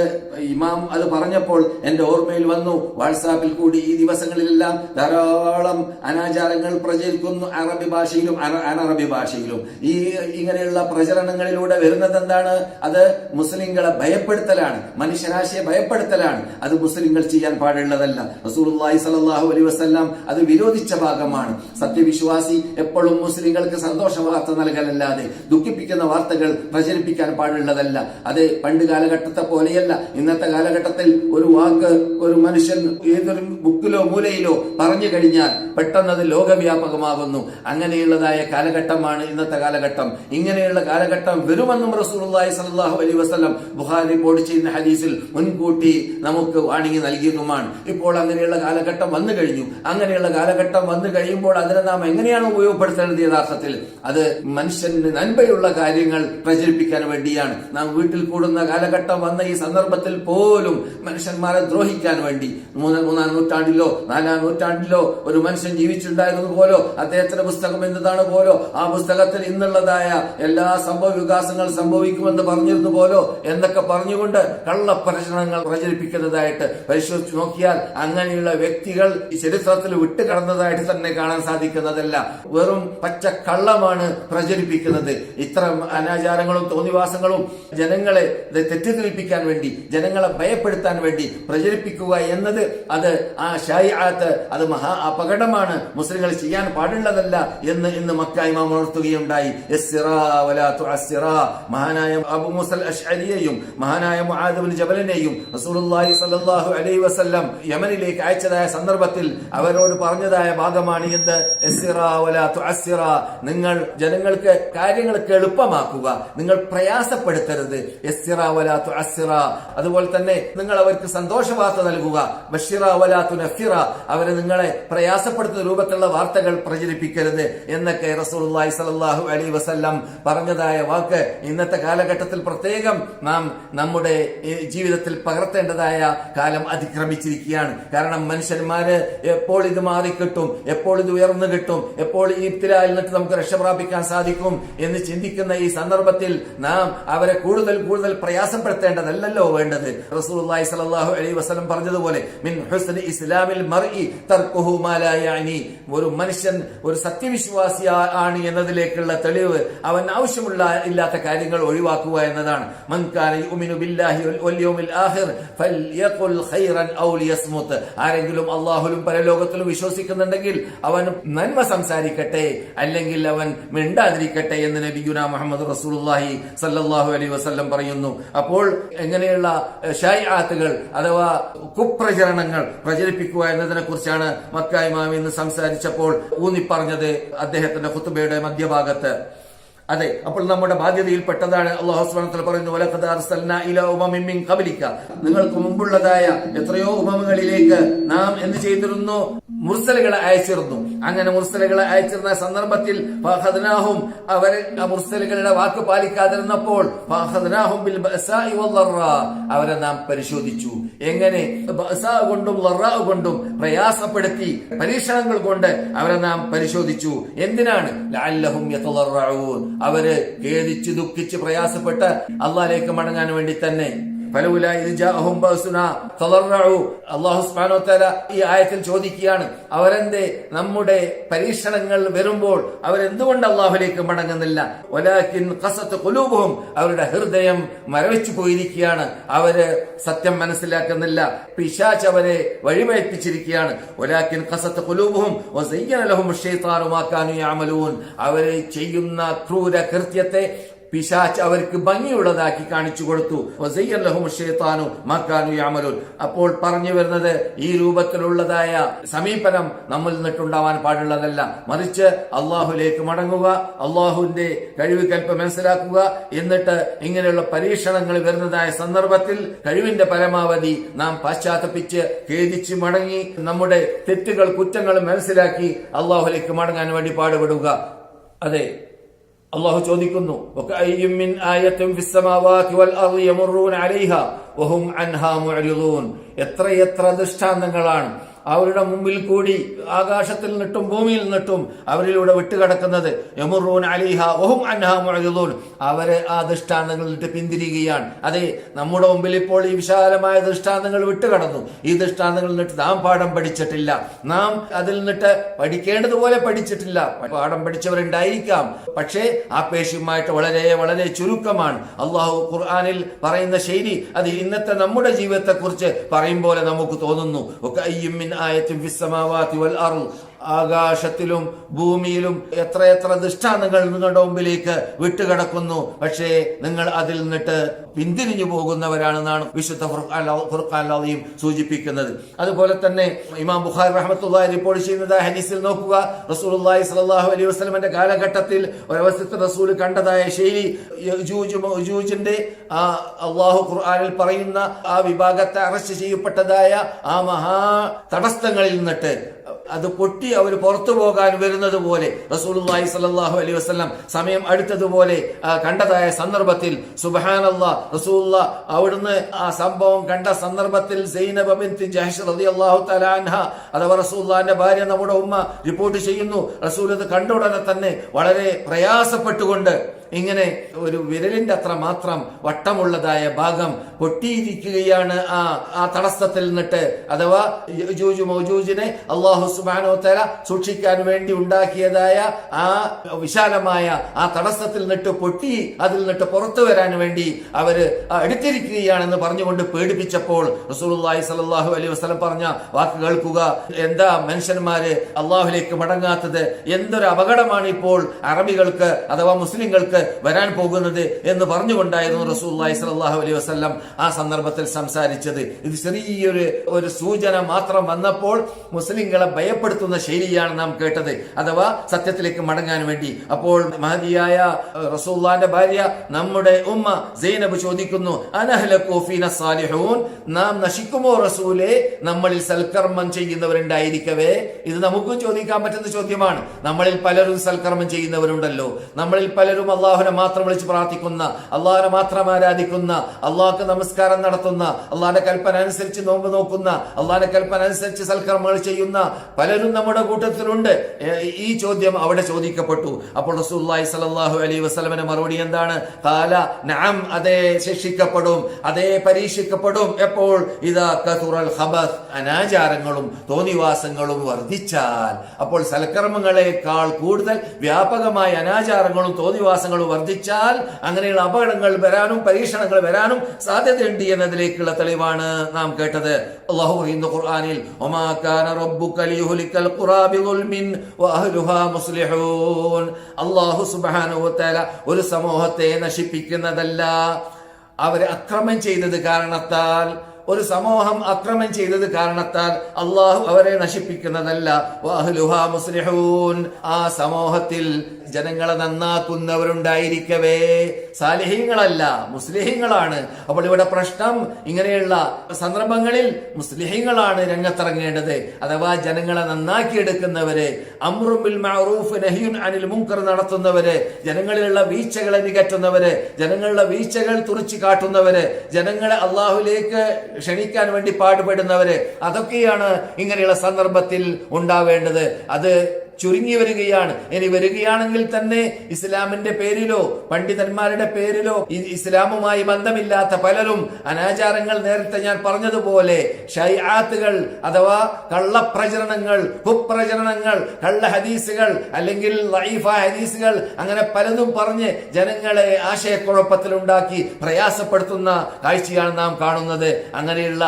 ഇമാം അത് പറഞ്ഞപ്പോൾ എന്റെ ഓർമ്മയിൽ വന്നു, വാട്സാപ്പിൽ കൂടി ഈ ദിവസങ്ങളിലെല്ലാം ധാരാളം അനാചാരങ്ങൾ പ്രചരിക്കുന്നു, അറബി ഭാഷയിലും അനറബി ഭാഷയിലും. ഈ ഇങ്ങനെയുള്ള പ്രചരണങ്ങളിലൂടെ വരുന്നത് എന്താണ്? അത് മുസ്ലിങ്ങളെ ഭയപ്പെടുത്തലാണ്, മനുഷ്യരാശിയെ ഭയപ്പെടുത്തലാണ്. അത് മുസ്ലിങ്ങൾ ചെയ്യാൻ പാടുള്ളതല്ല. റസൂലുള്ളാഹി സ്വല്ലല്ലാഹു അലൈഹി വസല്ലം അത് വിരോധിച്ച ഭാഗമാണ്. സത്യവിശ്വാസി എപ്പോഴും മുസ്ലിങ്ങൾക്ക് സന്തോഷ വാർത്ത നൽകലല്ലാതെ ദുഃഖിപ്പിക്കുന്ന വാർത്തകൾ പ്രചരിപ്പിക്കാൻ പാടുള്ളതല്ല. അത് പണ്ട് കാലഘട്ടത്തെ പോലെയല്ല. ഇന്നത്തെ കാലഘട്ടത്തിൽ ഒരു വാക്ക് ഒരു മനുഷ്യൻ ഏതൊരു ബുക്കിലോ മൂലയിലോ പറഞ്ഞു കഴിഞ്ഞാൽ പെട്ടെന്ന് അത് ലോകവ്യാപകമാകുന്നു. അങ്ങനെയുള്ളതായ കാലഘട്ടമാണ് ഇന്നത്തെ കാലഘട്ടം. ഇങ്ങനെയുള്ള കാലഘട്ടം വരുമെന്നും റസൂലുള്ളാഹി സ്വല്ലല്ലാഹു അലൈഹി വസല്ലം ബുഖാരി റിപ്പോർട്ട് ചെയ്യുന്ന ഹദീസിൽ മുൻകൂട്ടി നമുക്ക് വാണിംഗ് നൽകിയതുമാണ്. ഇപ്പോൾ അങ്ങനെയുള്ള കാലഘട്ടം വന്നു കഴിഞ്ഞു. അങ്ങനെയുള്ള കാലഘട്ടം വന്നു കഴിയുമ്പോൾ അതിനെ നാം എങ്ങനെയാണ് ഉപയോഗപ്പെടുത്തേണ്ടത്? യഥാർത്ഥത്തിൽ അത് മനുഷ്യന് നന്മയുള്ള കാര്യങ്ങൾ പ്രചരിപ്പിക്കാൻ വേണ്ടിയാണ്. നാം വീട്ടിൽ കൂടുന്ന കാലഘട്ടം വന്ന ഈ സന്ദർഭത്തിൽ പോലും മനുഷ്യന്മാരെ ദ്രോഹിക്കാൻ വേണ്ടി 3-ാം നൂറ്റാണ്ടിലോ 4-ാം നൂറ്റാണ്ടിലോ ഒരു മനുഷ്യൻ ജീവിച്ചിട്ടുണ്ടായിരുന്നു പോലോ, അദ്ദേഹത്തിന്റെ പുസ്തകം എന്നതാണ് പോലോ, ആ പുസ്തകത്തിൽ ഇന്നുള്ളതായ എല്ലാ സംഭവ വികാസങ്ങൾ സംഭവിക്കുമെന്ന് പറഞ്ഞിരുന്നു പോലോ എന്നൊക്കെ പറഞ്ഞുകൊണ്ട് കള്ളപ്രചരണങ്ങൾ പ്രചരിപ്പിക്കുന്നതായിട്ട് പരിശോധിച്ച് നോക്കിയാൽ അങ്ങനെയുള്ള വ്യക്തികൾ ഈ ചരിത്രത്തിൽ വിട്ടുകടന്നതായിട്ട് തന്നെ കാണാൻ സാധിക്കുന്നതല്ല. വെറും പച്ച കള്ളമാണ് പ്രചരിപ്പിക്കുന്നത്. ഇത്തരം അനാചാരങ്ങളും തോന്നിവാസങ്ങളും ജനങ്ങളെ തെറ്റിദ്ധരിപ്പിക്കാൻ വേണ്ടി, ജനങ്ങളെ ഭയപ്പെടുത്താൻ വേണ്ടി പ്രചരിപ്പിക്കുക എന്നത് അത് ആ ശൈഅത്ത് അത് മഹാ അപകടമാണ്, മുസ്ലിങ്ങൾ ചെയ്യാൻ പാടുള്ളതല്ല എന്ന് ഇന്ന് മക്ക ഇമാം ഉണർത്തുകയുണ്ടായി. മഹാനായ അബൂ മൂസ അൽ അശ്അരിയെയും മഹാനായ മുആദ് ഇബ്നു ജബലിനെയും റസൂലുള്ളാഹി സല്ലല്ലാഹു അലൈഹി വസല്ലം യമനിലേക്ക് അയച്ചതായ സന്ദർഭത്തിൽ അവരോട് പറഞ്ഞതായ ഭാഗമാണ് എന്ത്? ഇസ്റാ വലാ തുഅസ്സിറ, നിങ്ങൾ ജനങ്ങൾക്ക് കാര്യങ്ങളൊക്കെ എളുപ്പമാക്കുക, നിങ്ങൾ പ്രയാസപ്പെടുത്തരുത്. ഇസ്റാ വലാ തുഅസ്സിറ, അതുപോലെ തന്നെ നിങ്ങൾ അവർക്ക് സന്തോഷ വാർത്ത നൽകുക. ബശ്ശിറ വലാ തുനഫിറ, അവരെ നിങ്ങളെ പ്രയാസപ്പെടുത്തുന്ന രൂപത്തിലുള്ള വാർത്തകൾ പ്രചരിപ്പിക്കരുത് എന്നൊക്കെ റസൂലുള്ളാഹി സ്വല്ലല്ലാഹു അലൈഹി വസല്ലം പറഞ്ഞതായ വാക്ക് ഇന്നത്തെ കാലഘട്ടത്തിൽ പ്രത്യേകം നാം നമ്മുടെ ജീവിതത്തിൽ പകർത്തേണ്ടതായ കാലം അതിക്രമിച്ചിരിക്കുകയാണ്. കാരണം മനുഷ്യന്മാര് എപ്പോൾ ഇത് മാറിക്കിട്ടും, എപ്പോൾ ഇത് ഉയർന്നു കിട്ടും, എപ്പോൾ ഈ ഇബ്തിലായിൽ നിന്നിട്ട് നമുക്ക് രക്ഷപ്രാപിക്കാൻ സാധിക്കും എന്ന് ചിന്തിക്കുന്ന ഈ സന്ദർഭത്തിൽ നാം അവരെ കൂടുതൽ കൂടുതൽ പ്രയാസപ്പെടുത്തേണ്ടതല്ലോ വേണ്ടത്. റസൂലുള്ളാഹി സ്വല്ലല്ലാഹു അലൈഹി വസല്ലം പറഞ്ഞതുപോലെ മിൻ ഹുസ്നി ഇസ്ലാമിൽ മർഇ തർക്കുഹു മാ ലാ യഅനി, ഒരു മനുഷ്യൻ ഒരു സത്യവിശ്വാസി ആണ് എന്നതിലേക്കുള്ള തെളിവ് അവൻ ഇല്ലാത്ത കാര്യങ്ങൾ ഒഴിവാക്കുക എന്നതാണ്. മൻ കാന യുമിനു ബില്ലാഹി വൽ യൗമിൽ ആഖിർ ഫൽയഖുൽ ഖൈറൻ ഔ ലിയസ്മുത്, ആരെങ്കിലും അല്ലാഹുവിലും പരലോകത്തിലും വിശ്വസിക്കുന്നുണ്ടെങ്കിൽ അവൻ നന്മ സംസാരിക്കട്ടെ, അല്ലെങ്കിൽ അവൻ മിണ്ടാതിരിക്കട്ടെ എന്ന് നബിയുനാ മുഹമ്മദ് റസൂലുള്ളാഹി സല്ലല്ലാഹു അലൈഹി വസല്ലം പറയുന്നു. അപ്പോൾ എങ്ങനെയുള്ള ശൈആത്തുകൾ അഥവാ കുപ്രചരണങ്ങൾ പ്രചരിപ്പിക്കുക എന്നതിനെ കുറിച്ചാണ് മക്ക ഇമാം ഇന്ന് സംസാരിച്ചപ്പോൾ ഊന്നിപ്പറഞ്ഞത് അദ്ദേഹത്തിന്റെ ഖുതുബയുടെ മധ്യഭാഗത്ത്. അതെ, അപ്പോൾ നമ്മുടെ ബാധ്യതയിൽപ്പെട്ടതാണ്. അല്ലാഹു സുബ്ഹാനഹു വ തആല പറയുന്നു, വലഖദ് അർസൽനാ ഇലാ ഉമമിൻ മിൻ ഖബ്ലിക, നിങ്ങൾക്ക് മുമ്പുള്ളതായ എത്രയോ ഉമമകളിലേക്ക് നാം എന്ത് ചെയ്തിരുന്നു? മുർസലുകളെ അയച്ചിരുന്നു. അങ്ങനെ മുർസലുകളെ അയച്ചിരുന്ന സന്ദർഭത്തിൽ ഫഅഖദ്നാഹും, അവർ മുർസലുകളുടെ വാക്ക് പാലിക്കാതിരുന്നപ്പോൾ ഫഅഖദ്നാഹും ബിൽ ബഅസാഇ വദ്ദറാ, അവരെ നാം പരിശോധിച്ചു. എങ്ങനെ? ബഅസാ കൊണ്ടും ദറാ കൊണ്ടും പ്രയാസപ്പെടുത്തി, പരീക്ഷണങ്ങൾ കൊണ്ട് അവരെ നാം പരിശോധിച്ചു. എന്തിനാണ്? ലഅല്ലഹും യതദറഊൻ, അവര് ഖേദിച്ച് ദുഃഖിച്ച് പ്രയാസപ്പെട്ട് അല്ലാഹുവിലേക്ക് മടങ്ങാൻ വേണ്ടി തന്നെ. ഫലൗലാ ഇദ് ജാഅഹും ബഅസുനാ തദറഉ, അല്ലാഹു സുബ്ഹാനഹു വ തആല ഈ ആയത്തിൽ ചോദിക്കുകയാണ്, അവരെന്തേ നമ്മുടെ പരീക്ഷണങ്ങൾ വരുമ്പോൾ അവരെന്തുകൊണ്ട് അല്ലാഹുവിലേക്ക് മടങ്ങുന്നില്ല? വലാകിൻ ഖസത് ഖുലൂബുഹും, അവരുടെ ഹൃദയം മരവിച്ചു പോയിരിക്കുകയാണ്, അവര് സത്യം മനസ്സിലാക്കുന്നില്ല, പിശാച് അവരെ വഴിമയപ്പിച്ചിരിക്കുകയാണ്. വലാകിൻ ഖസത് ഖുലൂബുഹും വസയ്യന ലഹുമുശ് ശൈത്താനു മാ കാനൂ യഅമലൂൻ, അവരെ ചെയ്യുന്ന ക്രൂര കൃത്യത്തെ പിശാച് അവർക്ക് ഭംഗിയുള്ളതാക്കി കാണിച്ചു കൊടുത്തു. അപ്പോൾ പറഞ്ഞു വരുന്നത്, ഈ രൂപത്തിലുള്ളതായ സമീപനം നമ്മിൽ നിന്നിട്ടുണ്ടാവാൻ പാടുള്ളതല്ല. മറിച്ച് അള്ളാഹുലേക്ക് മടങ്ങുക, അള്ളാഹുവിന്റെ കഴിവ് കൽപ്പം മനസ്സിലാക്കുക. എന്നിട്ട് ഇങ്ങനെയുള്ള പരീക്ഷണങ്ങൾ വരുന്നതായ സന്ദർഭത്തിൽ കഴിവിന്റെ പരമാവധി നാം പശ്ചാത്തപിച്ച് ഖേദിച്ച് മടങ്ങി നമ്മുടെ തെറ്റുകൾ കുറ്റങ്ങൾ മനസ്സിലാക്കി അള്ളാഹുലേക്ക് മടങ്ങാൻ വേണ്ടി പാടുപെടുക. അതെ, അല്ലാഹു ചോദിക്കുന്നു, വകഅയ്യിൻ മിൻ ആയത്തിൻ ഫിസ് സമാവാതി വൽ അർളി യമറുന അലൈഹാ വഹും അൻഹാ മുഅ്രിദൂൻ, എത്രയെത്ര ദൃഷ്ടാന്തങ്ങളാണ് അവരുടെ മുമ്പിൽ കൂടി ആകാശത്തിൽ നിന്നിട്ടും ഭൂമിയിൽ നിന്നിട്ടും അവരിലൂടെ വിട്ടുകിടക്കുന്നത്. യമറുന അലൈഹാ വഹും അൻഹാ മുഅ്രിദൂൻ, അവരെ ആ ദൃഷ്ടാന്തങ്ങളിൽ നിന്നിട്ട് പിന്തിരിയുകയാണ്. അതെ, നമ്മുടെ മുമ്പിൽ ഇപ്പോൾ ഈ വിശാലമായ ദൃഷ്ടാന്തങ്ങൾ വിട്ടുകടന്നു. ഈ ദൃഷ്ടാന്തങ്ങളിൽ നിന്നിട്ട് നാം പാഠം പഠിച്ചിട്ടില്ല, നാം അതിൽ നിന്നിട്ട് പഠിക്കേണ്ടതുപോലെ പഠിച്ചിട്ടില്ല. പാഠം പഠിച്ചവരുണ്ടായിരിക്കാം, പക്ഷേ ആപേക്ഷികമായിട്ട് വളരെ വളരെ ചുരുക്കമാണ്. അള്ളാഹു ഖുർആനിൽ പറയുന്ന ശൈലി അത് ഇന്നത്തെ നമ്മുടെ ജീവിതത്തെ കുറിച്ച് പറയും പോലെ നമുക്ക് തോന്നുന്നു. ആയത്തിൻ ഫിസ് സമാവാതി വൽ അർള്, ആകാശത്തിലും ഭൂമിയിലും എത്രയെത്ര ദൃഷ്ടാന്തങ്ങൾ നിങ്ങളുടെ മുമ്പിലേക്ക് വിട്ടുകിടക്കുന്നു, പക്ഷേ നിങ്ങൾ അതിൽ നിന്നിട്ട് പിന്തിരിഞ്ഞു പോകുന്നവരാണെന്നാണ് വിശുദ്ധ ഖുർആൻ അദീം സൂചിപ്പിക്കുന്നത്. അതുപോലെ തന്നെ ഇമാം ബുഖാരി റഹ്മത്തുള്ളാഹി റിപ്പോർട്ട് ചെയ്യുന്നത് ഹദീസിൽ നോക്കുക, റസൂലുള്ളാഹി സ്വല്ലല്ലാഹു അലൈഹി വസല്ലമയുടെ കാലഘട്ടത്തിൽ ഒരവസ്ഥ റസൂൽ കണ്ടതായ ശൈലി, യജൂജിന്റെ അല്ലാഹു ഖുർആനിൽ പറയുന്ന ആ വിഭാഗത്തെ അറസ്റ്റ് ചെയ്യപ്പെട്ടതായ ആ മഹാ തടസ്സങ്ങളിൽ നിന്നിട്ട് അത് പൊട്ടി അവർ പുറത്തു പോകാൻ വരുന്നത് പോലെ റസൂലുള്ളാഹി സ്വല്ലല്ലാഹു അലൈഹി വസല്ലം സമയം അടുത്തതുപോലെ കണ്ടതായ സന്ദർഭത്തിൽ സുബ്ഹാനല്ലാഹ്, റസൂലുള്ളാഹ് അവിടുന്ന് ആ സംഭവം കണ്ട സന്ദർഭത്തിൽ സൈനബ ബിൻത് ജഹ്ഷ് റളിയല്ലാഹു തആല അൻഹ, അഥവാ റസൂലുള്ളാഹിന്റെ ഭാര്യ നമ്മുടെ ഉമ്മ റിപ്പോർട്ട് ചെയ്യുന്നു, റസൂൽ ഇത് കണ്ട ഉടനെ തന്നെ വളരെ പ്രയാസപ്പെട്ടുകൊണ്ട് ഇങ്ങനെ ഒരു വിരലിന്റെ അത്ര മാത്രം വട്ടമുള്ളതായ ഭാഗം പൊട്ടിയിരിക്കുകയാണ് ആ തടസ്സത്തിൽ നിന്നിട്ട്. അഥവാ യജൂജ് മൗജൂജിനെ അല്ലാഹു സുബ്ഹാനഹു വ തആല സൂക്ഷിക്കാൻ വേണ്ടി ഉണ്ടാക്കിയതായ ആ വിശാലമായ ആ തടസ്സത്തിൽ നിന്നിട്ട് പൊട്ടി അതിൽ നിന്നിട്ട് പുറത്തു വരാൻ വേണ്ടി അവര് എടുത്തിരിക്കുകയാണെന്ന് പറഞ്ഞുകൊണ്ട് പേടിപ്പിച്ചപ്പോൾ റസൂലുള്ളാഹി സ്വല്ലല്ലാഹു അലൈഹി വസല്ലം പറഞ്ഞ വാക്ക് കേൾക്കുക, എന്താ മനുഷ്യന്മാര് അള്ളാഹുലേക്ക് മടങ്ങാത്തത്, എന്തൊരു അപകടമാണ് ഇപ്പോൾ അറബികൾക്ക് അഥവാ മുസ്ലിങ്ങൾക്ക് വരാൻ പോകുന്നത് എന്ന് പറഞ്ഞുകൊണ്ടായിരുന്നു റസൂലുള്ളാഹി സ്വല്ലല്ലാഹു അലൈഹി വസല്ലം ആ സന്ദർഭത്തിൽ സംസാരിച്ചത്. ഇത് ചെറിയൊരു സൂചന മാത്രം വന്നപ്പോൾ മുസ്ലിങ്ങളെ ഭയപ്പെടുത്തുന്ന ശൈലിയാണ് നാം കേട്ടത്, അഥവാ സത്യത്തിലേക്ക് മടങ്ങാൻ വേണ്ടി. അപ്പോൾ മഹദിയായ റസൂലുള്ളാഹിന്റെ ഭാര്യ നമ്മുടെ ഉമ്മ സൈനബ് ചോദിക്കുന്നു, അനഹ്ലകു ഫീന സാലിഹൂൻ, നാം നശിക്കുമോ റസൂലേ നമ്മളിൽ സൽക്കർമ്മം ചെയ്യുന്നവരുണ്ടായിരിക്കവേ? ഇത് നമുക്കും ചോദിക്കാൻ പറ്റുന്ന ചോദ്യമാണ്. നമ്മളിൽ പലരും സൽക്കർമ്മം ചെയ്യുന്നവരുണ്ടല്ലോ. നമ്മളിൽ പലരും അള്ളാഹുവിനെ മാത്രം വിളിച്ച് പ്രാർത്ഥിക്കുന്ന, അള്ളാഹുവിനെ മാത്രം ആരാധിക്കുന്ന, അള്ളാഹ്ക്ക് നമസ്കാരം നടത്തുന്ന, അള്ളാഹിന്റെ കൽപ്പന അനുസരിച്ച് നോമ്പ് നോക്കുന്ന, അള്ളാഹിന്റെ കൽപ്പന അനുസരിച്ച് സൽക്കർമ്മങ്ങൾ ചെയ്യുന്ന പലരും നമ്മുടെ കൂട്ടത്തിലുണ്ട്. ഈ ചോദ്യം അവിടെ ചോദിക്കപ്പെട്ടു. അപ്പോൾ റസൂലുള്ളാഹി സ്വല്ലല്ലാഹു അലൈഹി വസല്ലമയുടെ മറുപടി എന്താണ്? ഖാല നഅം, അതേ ശിക്ഷിക്കപ്പെടും, അതേ പരീക്ഷിക്കപ്പെടും. എപ്പോൾ? ഇദാ കതുറൽ ഖബസ്, അനാചാരങ്ങളും തോന്നിവാസങ്ങളും വർദ്ധിച്ചാൽ. അപ്പോൾ സൽക്കർമ്മങ്ങളെക്കാൾ കൂടുതൽ വ്യാപകമായ അനാചാരങ്ങളും തോന്നിവാസങ്ങളും വർദ്ധിച്ചാൽ അങ്ങനെയുള്ള അപകടങ്ങൾ വരാനും പരീക്ഷണങ്ങൾ വരാനും സാധ്യതയുണ്ട് എന്നതിലേക്കുള്ള തെളിവാണ് നാം കേട്ടത്. അല്ലാഹു പറയുന്നു ഖുർആനിൽ, വമാ കാന റബ്ബുക ലിയുഹ്ലികൽ ഖുറാ ബിദുൽമിൻ വഅഹ്ലുഹാ മുസ്ലിഹൂൻ. അല്ലാഹു സുബ്ഹാനഹു വ തആല ഒരു സമൂഹത്തെ നശിപ്പിക്കുന്നതല്ല അവരെ അക്രമം ചെയ്തത് കാരണത്താൽ. ഒരു സമൂഹം അക്രമം ചെയ്തത് കാരണത്താൽ അള്ളാഹു അവരെ നശിപ്പിക്കുന്നതല്ല. വഅഹ്ലുഹാ മുസ്ലിഹൂൻ, ആ സമൂഹത്തിൽ ജനങ്ങളെ നന്നാക്കുന്നവരുണ്ടായിരിക്കവേ. സാലിഹീങ്ങളല്ല, മുസ്ലിഹീങ്ങളാണ്. അപ്പോൾ ഇവിടെ പ്രശ്നം, ഇങ്ങനെയുള്ള സന്ദർഭങ്ങളിൽ മുസ്ലിഹീങ്ങളാണ് രംഗത്തിറങ്ങേണ്ടത്, അഥവാ ജനങ്ങളെ നന്നാക്കിയെടുക്കുന്നവര്, അംറും ബിൽ മഅറൂഫ് നഹ്യുൻ അനിൽ മുൻകർ നടത്തുന്നവര്, ജനങ്ങളിലുള്ള വീഴ്ചകളെ നികറ്റുന്നവര്, ജനങ്ങളുടെ വീഴ്ചകൾ തുറച്ചു കാട്ടുന്നവര്, ജനങ്ങളെ അള്ളാഹുലേക്ക് ക്ഷണിക്കാൻ വേണ്ടി പാടുപെടുന്നവര്, അതൊക്കെയാണ് ഇങ്ങനെയുള്ള സന്ദർഭത്തിൽ ഉണ്ടാവേണ്ടത്. അത് ചുരുങ്ങി വരികയാണ്. ഇനി വരികയാണെങ്കിൽ തന്നെ ഇസ്ലാമിന്റെ പേരിലോ പണ്ഡിതന്മാരുടെ പേരിലോ ഇസ്ലാമുമായി ബന്ധമില്ലാത്ത പലരും അനാചാരങ്ങൾ, നേരത്തെ ഞാൻ പറഞ്ഞതുപോലെ ഷൈആത്തുകൾ അഥവാ കള്ളപ്രചരണങ്ങൾ, കുപ്രചരണങ്ങൾ, കള്ള ഹദീസുകൾ അല്ലെങ്കിൽ ലഈഫായ ഹദീസുകൾ, അങ്ങനെ പലതും പറഞ്ഞ് ജനങ്ങളെ ആശയക്കുഴപ്പത്തിലുണ്ടാക്കി പ്രയാസപ്പെടുത്തുന്ന കാഴ്ചയാണ് നാം കാണുന്നത്. അങ്ങനെയുള്ള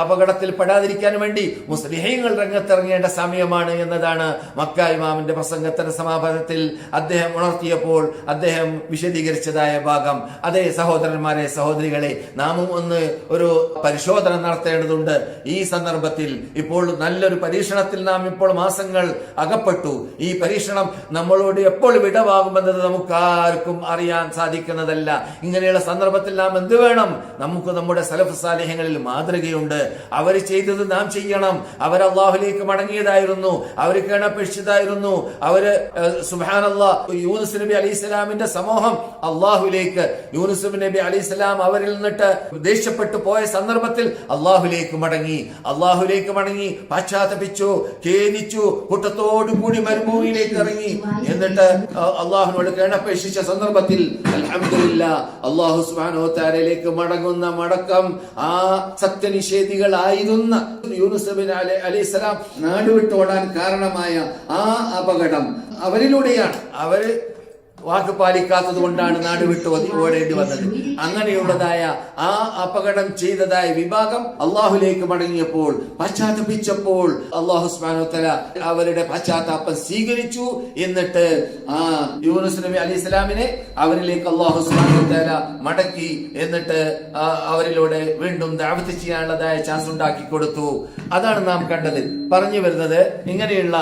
അപകടത്തിൽ പെടാതിരിക്കാൻ വേണ്ടി മുസ്ലിഹീങ്ങൾ രംഗത്തിറങ്ങേണ്ട സമയമാണ് എന്നതാണ് മക്ക ഇമാമിന്റെ പ്രസംഗത്തിന്റെ സമാപനത്തിൽ അദ്ദേഹം ഉണർത്തിയപ്പോൾ അദ്ദേഹം വിശദീകരിച്ചതായ ഭാഗം. അതേ സഹോദരന്മാരെ, സഹോദരികളെ, നാമും ഒന്ന് ഒരു പരിശോധന നടത്തേണ്ടതുണ്ട്. ഈ സന്ദർഭത്തിൽ ഇപ്പോൾ നല്ലൊരു പരീക്ഷണത്തിൽ നാം ഇപ്പോൾ മാസങ്ങൾ അകപ്പെട്ടു. ഈ പരീക്ഷണം നമ്മളോട് എപ്പോൾ വിടവാകുമെന്നത് നമുക്കാർക്കും അറിയാൻ സാധിക്കുന്നതല്ല. ഇങ്ങനെയുള്ള സന്ദർഭത്തിൽ നാം എന്ത് വേണം? നമുക്ക് നമ്മുടെ സലഫ് സാലിഹ്യങ്ങളിൽ മാതൃകയുണ്ട്. അവർ ചെയ്തത് നാം ചെയ്യണം. അവർ അള്ളാഹുലേക്ക് മടങ്ങിയതായിരുന്നു, അവർ കേണപേക്ഷിച്ചതായിരുന്നു. അവര് സുബ്ഹാനല്ലാഹ്, യൂനുസ് നബി അലൈഹിസ്സലാമിന്റെ സമൂഹം അള്ളാഹുലേക്ക്, യൂനുസ് നബി അലൈഹിസ്സലാം അവരിൽ നിന്നിട്ട് ദേഷ്യപ്പെട്ടു പോയ സന്ദർഭത്തിൽ അള്ളാഹുലേക്ക് മടങ്ങി പശ്ചാത്തപിച്ചു, ഖേദിച്ചു, കൂട്ടത്തോടു കൂടി മരുഭൂമിയിലേക്ക് ഇറങ്ങി. എന്നിട്ട് അള്ളാഹുവിനോട് കേണപേക്ഷിച്ച സന്ദർഭത്തിൽ അൽഹംദുലില്ലാഹ് അള്ളാഹു സുബ്ഹാനഹു വ തആലയിലേക്ക് മടങ്ങുന്ന മടക്കം ആ സത്യനിഷേധികളായിരുന്ന യൂനുസ് നബി അലൈഹിസ്സലാം നാടുവിട്ട് ഓടാൻ കാരണമായ ആ അപകടം അവരിലൂടെയാണ്. അവര് വാക്ക് പാലിക്കാത്തത് കൊണ്ടാണ് നാട് വിട്ട് ഓടേണ്ടി വന്നത്. അങ്ങനെയുള്ളതായ ആ അപകടം ചെയ്തതായ വിഭാഗം അള്ളാഹുലേക്ക് മടങ്ങിയപ്പോൾ, പശ്ചാത്തപിച്ചപ്പോൾ അള്ളാഹു സുബ്ഹാനഹു വ തആല അവരുടെ പശ്ചാത്താപം സ്വീകരിച്ചു. എന്നിട്ട് ആ യൂനുസ് നബി അലൈഹി സ്വലാമിനെ അവരിലേക്ക് അള്ളാഹു സുബ്ഹാനഹു വ തആല മടക്കി, എന്നിട്ട് അവരിലൂടെ വീണ്ടും ദഅവത്ത് ചെയ്യാനുള്ളതായ ചാൻസ് ഉണ്ടാക്കി കൊടുത്തു. അതാണ് നാം കണ്ടത്. പറഞ്ഞു വരുന്നത്, ഇങ്ങനെയുള്ള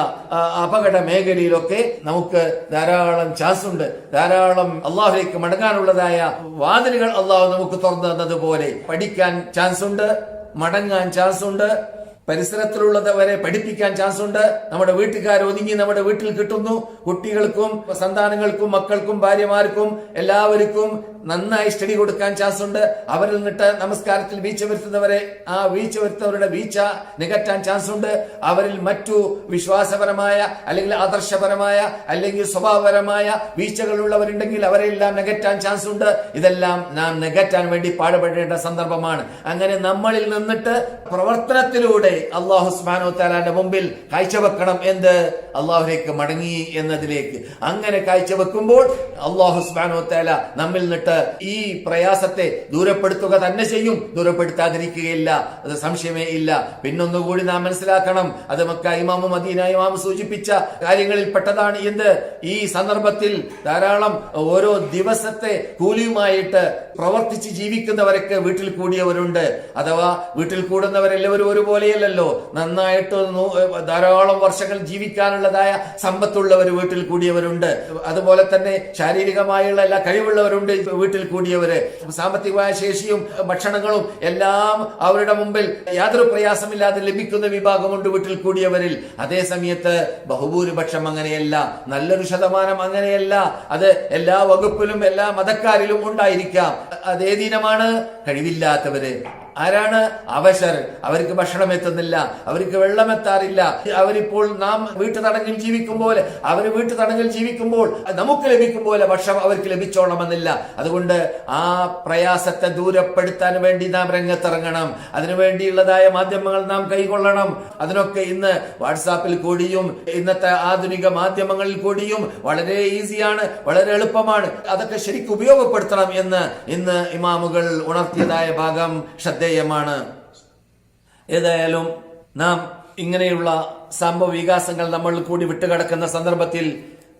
അപകട മേഖലയിലൊക്കെ നമുക്ക് ധാരാളം ചാൻസ് ഉണ്ട്, ധാരാളം അള്ളാഹുലേക്ക് മടങ്ങാനുള്ളതായ വാതിലുകൾ അള്ളാഹു നമുക്ക് തുറന്നു തന്നതുപോലെ പഠിക്കാൻ ചാൻസ് ഉണ്ട്, മടങ്ങാൻ ചാൻസ് ഉണ്ട്, പരിസരത്തിലുള്ളവരെ പഠിപ്പിക്കാൻ ചാൻസ് ഉണ്ട്. നമ്മുടെ വീട്ടുകാർ ഒതുങ്ങി നമ്മുടെ വീട്ടിൽ കിട്ടുന്നു. കുട്ടികൾക്കും സന്താനങ്ങൾക്കും മക്കൾക്കും ഭാര്യമാർക്കും എല്ലാവർക്കും നന്നായി സ്റ്റഡി കൊടുക്കാൻ ചാൻസ് ഉണ്ട്. അവരിൽ നിന്നിട്ട് നമസ്കാരത്തിൽ വീഴ്ച വരുത്തുന്നവരെ, ആ വീഴ്ച വരുത്തുന്നവരുടെ വീഴ്ച നികറ്റാൻ ചാൻസ് ഉണ്ട്. അവരിൽ മറ്റു വിശ്വാസപരമായ അല്ലെങ്കിൽ ആദർശപരമായ അല്ലെങ്കിൽ സ്വഭാവപരമായ വീഴ്ചകളുള്ളവരുണ്ടെങ്കിൽ അവരെല്ലാം നികറ്റാൻ ചാൻസ് ഉണ്ട്. ഇതെല്ലാം നാം നികറ്റാൻ വേണ്ടി പാടുപെടേണ്ട സന്ദർഭമാണ്. അങ്ങനെ നമ്മളിൽ നിന്നിട്ട് പ്രവർത്തനത്തിലൂടെ അല്ലാഹു സുബ്ഹാനഹു വ തആലയുടെ മുമ്പിൽ കാഴ്ചവെക്കണം. എന്ത്? അള്ളാഹുലേക്ക് മടങ്ങി എന്നതിലേക്ക്. അങ്ങനെ കാഴ്ചവെക്കുമ്പോൾ അല്ലാഹു സുബ്ഹാനഹു വ തആല നമ്മിൽ നിന്നിട്ട് ഈ പ്രയാസത്തെ ദൂരപ്പെടുത്തുക തന്നെ ചെയ്യും, ദൂരപ്പെടുത്താതിരിക്കുകയില്ല, അത് സംശയമേ ഇല്ല. പിന്നൊന്നുകൂടി നാം മനസ്സിലാക്കണം, അത് മക്ക ഇമാമും മദീന ഇമാമും സൂചിപ്പിച്ച കാര്യങ്ങളിൽ പെട്ടതാണ്. എന്ത് ഈ സന്ദർഭത്തിൽ ധാരാളം ഓരോ ദിവസത്തെ കൂലിയുമായിട്ട് പ്രവർത്തിച്ച് ജീവിക്കുന്നവരൊക്കെ വീട്ടിൽ കൂടിയവരുണ്ട്. അഥവാ വീട്ടിൽ കൂടുന്നവരെല്ലാവരും ഒരുപോലെയല്ലല്ലോ. നന്നായിട്ട് ധാരാളം വർഷങ്ങൾ ജീവിക്കാനുള്ളതായ സമ്പത്തുള്ളവർ വീട്ടിൽ കൂടിയവരുണ്ട്. അതുപോലെ തന്നെ ശാരീരികമായുള്ള എല്ലാ കഴിവുള്ളവരുണ്ട് വീട്ടിൽ കൂടിയവര്. സാമ്പത്തികമായ ശേഷിയും ഭക്ഷണങ്ങളും എല്ലാം അവരുടെ മുമ്പിൽ യാതൊരു പ്രയാസമില്ലാതെ ലഭിക്കുന്ന വിഭാഗമുണ്ട് വീട്ടിൽ കൂടിയവരിൽ. അതേ സമയത്ത് ബഹുഭൂരിപക്ഷം അങ്ങനെയല്ല, നല്ലൊരു ശതമാനം അങ്ങനെയല്ല. അത് എല്ലാ വകുപ്പിലും എല്ലാ മതക്കാരിലും ഉണ്ടായിരിക്കാം. അതേതീനമാണ് കഴിവില്ലാത്തവര്. ആരാണ്? അവശർ. അവർക്ക് ഭക്ഷണം എത്തുന്നില്ല, അവർക്ക് വെള്ളം എത്താറില്ല. അവരിപ്പോൾ നാം വീട്ടുതടങ്കിൽ ജീവിക്കും പോലെ, അവര് വീട്ടുതടങ്കിൽ ജീവിക്കുമ്പോൾ നമുക്ക് ലഭിക്കും പോലെ ഭക്ഷണം അവർക്ക് ലഭിച്ചോളണമെന്നില്ല. അതുകൊണ്ട് ആ പ്രയാസത്തെ ദൂരപ്പെടുത്താൻ വേണ്ടി നാം രംഗത്തിറങ്ങണം. അതിനുവേണ്ടിയുള്ളതായ മാധ്യമങ്ങൾ നാം കൈകൊള്ളണം. അതിനൊക്കെ ഇന്ന് വാട്സാപ്പിൽ കൂടിയും ഇന്നത്തെ ആധുനിക മാധ്യമങ്ങളിൽ കൂടിയും വളരെ ഈസിയാണ്, വളരെ എളുപ്പമാണ്. അതൊക്കെ ശരിക്കും ഉപയോഗപ്പെടുത്തണം എന്ന് ഇന്ന് ഇമാമുകൾ ഉണർത്തിയതായ ഭാഗം ശ്രദ്ധേയമാണ്. ഏതായാലും നാം ഇങ്ങനെയുള്ള സംഭവ വികാസങ്ങൾ നമ്മൾ കൂടി വിട്ടുകിടക്കുന്ന സന്ദർഭത്തിൽ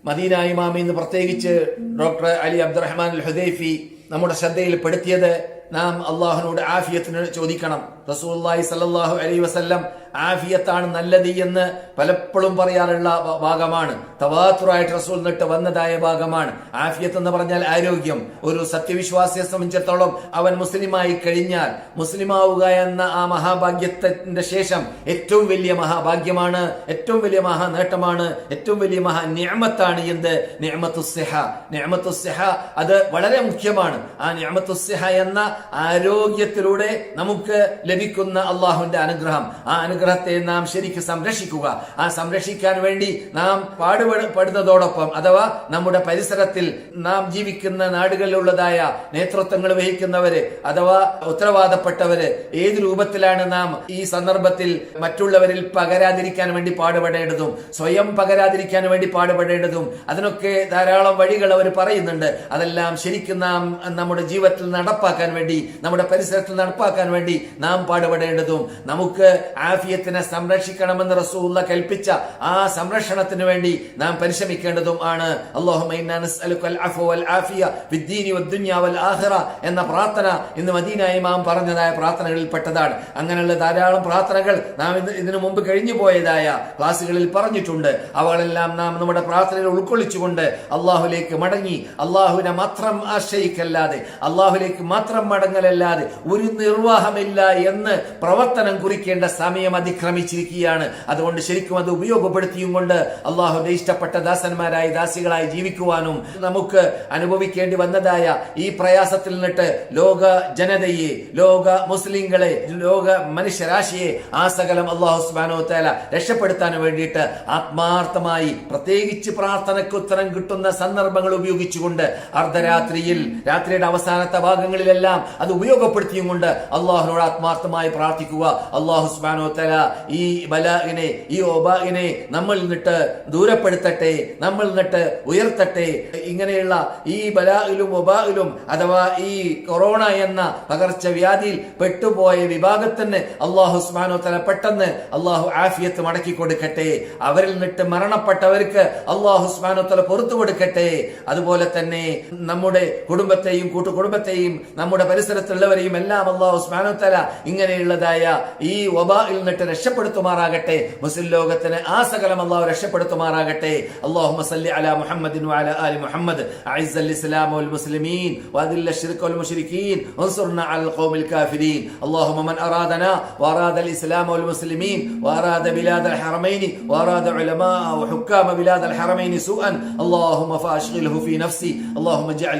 മദീന ഇമാമി എന്ന് പ്രത്യേകിച്ച് doctor Ali Abdurahman al Hudaifi നമ്മുടെ ശ്രദ്ധയിൽപ്പെടുത്തിയത് നാം അള്ളാഹുനോട് ആഫിയത്തിന് ചോദിക്കണം. റസൂലുള്ളാഹി സ്വല്ലല്ലാഹു അലൈഹി വസല്ലം ആഫിയത്താണ് നല്ലത് എന്ന് പലപ്പോഴും പറയാറുള്ള ഭാഗമാണ്. തവാത്തുറായിട്ട് റസൂൽ നിട്ട് വന്നതായ ഭാഗമാണ്. ആഫിയത്ത് എന്ന് പറഞ്ഞാൽ ആരോഗ്യം. ഒരു സത്യവിശ്വാസിയെ സംബന്ധിച്ചിടത്തോളം അവൻ മുസ്ലിമായി കഴിഞ്ഞാൽ, മുസ്ലിമാവുക എന്ന ആ മഹാഭാഗ്യത്തിന്റെ ശേഷം ഏറ്റവും വലിയ മഹാഭാഗ്യമാണ്, ഏറ്റവും വലിയ മഹാ നേട്ടമാണ്, ഏറ്റവും വലിയ മഹാ നിഅമത്താണ്. എന്ത്? നിഅമത്തുസ്സിഹ. നിഅമത്തുസ്സിഹ അത് വളരെ മുഖ്യമാണ്. ആ നിഅമത്തുസ്സിഹ എന്ന ആരോഗ്യത്തിലൂടെ നമുക്ക് ലഭിക്കുന്ന അള്ളാഹുവിന്റെ അനുഗ്രഹം, ആ അനുഗ്രഹത്തെ നാം ശരിക്കും സംരക്ഷിക്കുക. ആ സംരക്ഷിക്കാൻ വേണ്ടി നാം പാടുപെടുന്നതോടൊപ്പം, അഥവാ നമ്മുടെ പരിസരത്തിൽ നാം ജീവിക്കുന്ന നാടുകളിലുള്ളതായ നേതൃത്വങ്ങൾ വഹിക്കുന്നവര് അഥവാ ഉത്തരവാദപ്പെട്ടവര് ഏത് രൂപത്തിലാണ് നാം ഈ സന്ദർഭത്തിൽ മറ്റുള്ളവരിൽ പകരാതിരിക്കാൻ വേണ്ടി പാടുപെടേണ്ടതും സ്വയം പകരാതിരിക്കാൻ വേണ്ടി പാടുപെടേണ്ടതും, അതിനൊക്കെ ധാരാളം വഴികൾ അവർ പറയുന്നുണ്ട്. അതെല്ലാം ശരിക്കും നാം നമ്മുടെ ജീവിതത്തിൽ നടപ്പാക്കാൻ വേണ്ടി, നമ്മുടെ പരിസരത്തിൽ നടപ്പാക്കാൻ വേണ്ടി നാം പാടുപെടേണ്ടതും, നമുക്ക് ആഫിയത്തിനെ സംരക്ഷിക്കണമെന്ന് റസൂലുള്ളാഹി കൽപ്പിച്ച ആ സംരക്ഷണത്തിന് വേണ്ടി നാം പരിശ്രമിക്കേണ്ടതും ആണ്. അല്ലാഹുമ്മ ഇന്നാ നസ്അലുക്കൽ അഫ്വ വൽ ആഫിയ ഫിദ്ദീനി വദ്ദുനിയ വൽ ആഖിറ എന്ന പ്രാർത്ഥന ഇന്ന് മദീന ഇമാം പറഞ്ഞതായ പ്രാർത്ഥനകളിൽ പെട്ടതാണ്. അങ്ങനെയുള്ള ധാരാളം പ്രാർത്ഥനകൾ നാം ഇതിനു മുമ്പ് കഴിഞ്ഞു പോയതായ ക്ലാസ്സുകളിൽ പറഞ്ഞിട്ടുണ്ട്. അവകളെല്ലാം നാം നമ്മുടെ പ്രാർത്ഥനയിൽ ഉൾക്കൊള്ളിച്ചുകൊണ്ട് അള്ളാഹുലേക്ക് മടങ്ങി, അള്ളാഹുവിനെ മാത്രം ആശ്രയിക്കല്ലാതെ, അള്ളാഹുലേക്ക് മാത്രം മടങ്ങലല്ലാതെ ഒരു നിർവാഹമില്ല എന്ന് പ്രവർത്തനം കുറിക്കേണ്ട സമയം അതിക്രമിച്ചിരിക്കുകയാണ്. അതുകൊണ്ട് ശരിക്കും അത് ഉപയോഗപ്പെടുത്തിയും കൊണ്ട് അള്ളാഹുവിന്റെ ഇഷ്ടപ്പെട്ട ദാസന്മാരായി ദാസികളായി ജീവിക്കുവാനും നമുക്ക് അനുഭവിക്കേണ്ടി വന്നതായ ഈ പ്രയാസത്തിൽ നിന്നിട്ട് ലോക ജനതയെ, ലോക മുസ്ലിങ്ങളെ, ലോക മനുഷ്യരാശിയെ ആ സകലം അള്ളാഹു സുബ്ഹാനഹു വ തആല രക്ഷപ്പെടുത്താൻ വേണ്ടിയിട്ട് ആത്മാർത്ഥമായി പ്രത്യേകിച്ച് പ്രാർത്ഥനയ്ക്ക് ഉത്തരം കിട്ടുന്ന സന്ദർഭങ്ങൾ ഉപയോഗിച്ചുകൊണ്ട് അർദ്ധരാത്രിയിൽ, രാത്രിയുടെ അവസാനത്തെ ഭാഗങ്ങളിലെല്ലാം അത് ഉപയോഗപ്പെടുത്തിയും കൊണ്ട് അള്ളാഹുവിനോട് ആത്മാർത്ഥമായി പ്രാർത്ഥിക്കുക. അള്ളാഹു സുബ്ഹാനഹു വ തആല ഈ ബലാഇനെ, ഈ ഒബാഇനെ നമ്മളിൽ നിന്നിട്ട് ദൂരപ്പെടുത്തട്ടെ, നമ്മളിൽ നിന്നിട്ട് ഉയർത്തട്ടെ. ഇങ്ങനെയുള്ള ഈ ബലാഇലും ഒബാഇലും അഥവാ ഈ കൊറോണ എന്ന പകർച്ചവ്യാധിയിൽ പെട്ടുപോയ വിഭാഗത്തിന് അള്ളാഹു സുബ്ഹാനഹു വ തആല പെട്ടെന്ന് അള്ളാഹു ആഫിയത്ത് മടക്കി കൊടുക്കട്ടെ. അവരിൽ നിന്നിട്ട് മരണപ്പെട്ടവർക്ക് അള്ളാഹു സുബ്ഹാനഹു വ തആല പുറത്തു കൊടുക്കട്ടെ. അതുപോലെ തന്നെ നമ്മുടെ കുടുംബത്തെയും കൂട്ടുകുടുംബത്തെയും നമ്മുടെ പരിസരത്തുള്ളവരെയും എല്ലാം അള്ളാഹു സുബ്ഹാനഹു വ തആല ഇങ്ങനെയുള്ളതായ ഈ വബായിൽ നിന്നിട്ട് രക്ഷപ്പെടുത്തുമാറാകട്ടെ. മുസ്ലിം ലോകത്തിന് ആ സകലം അള്ളാഹു രക്ഷപ്പെടുത്തുമാറാകട്ടെ. അല്ലാഹുമ്മ സല്ലി അലാ മുഹമ്മദിൻ വഅലാ ആലി മുഹമ്മദ് അഇസ്സൽ ഇസ്ലാം വൽ മുസ്ലിമീൻ വഅദില്ല ശിർക വൽ മുശ്രികീൻ വൻസുർനാ അലൽ ഖൗമിൽ കാഫിരീൻ. അല്ലാഹുമ്മ മൻ അറാദനാ വഅറാദ അൽ ഇസ്ലാം വൽ മുസ്ലിമീൻ വഅറാദ ബിലാദ അൽ ഹറമൈൻ വഅറാദ ഉലമാ വഹുക്കാമ ബിലാദ അൽ ഹറമൈൻ സൂഅൻ اللهم فاشغله في نفسي اللهم اجعل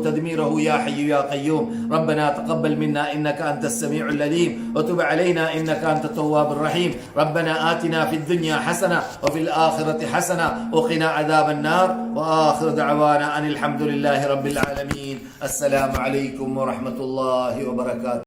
تدميره يا حي يا قيوم. ربنا تقبل منا انك انت السميع العليم وتب علينا انك انت التواب الرحيم. ربنا آتنا في الدنيا حسنة وفي الآخرة حسنة وقنا عذاب النار. وآخر دعوانا أن الحمد لله رب العالمين. السلام عليكم ورحمة الله وبركاته.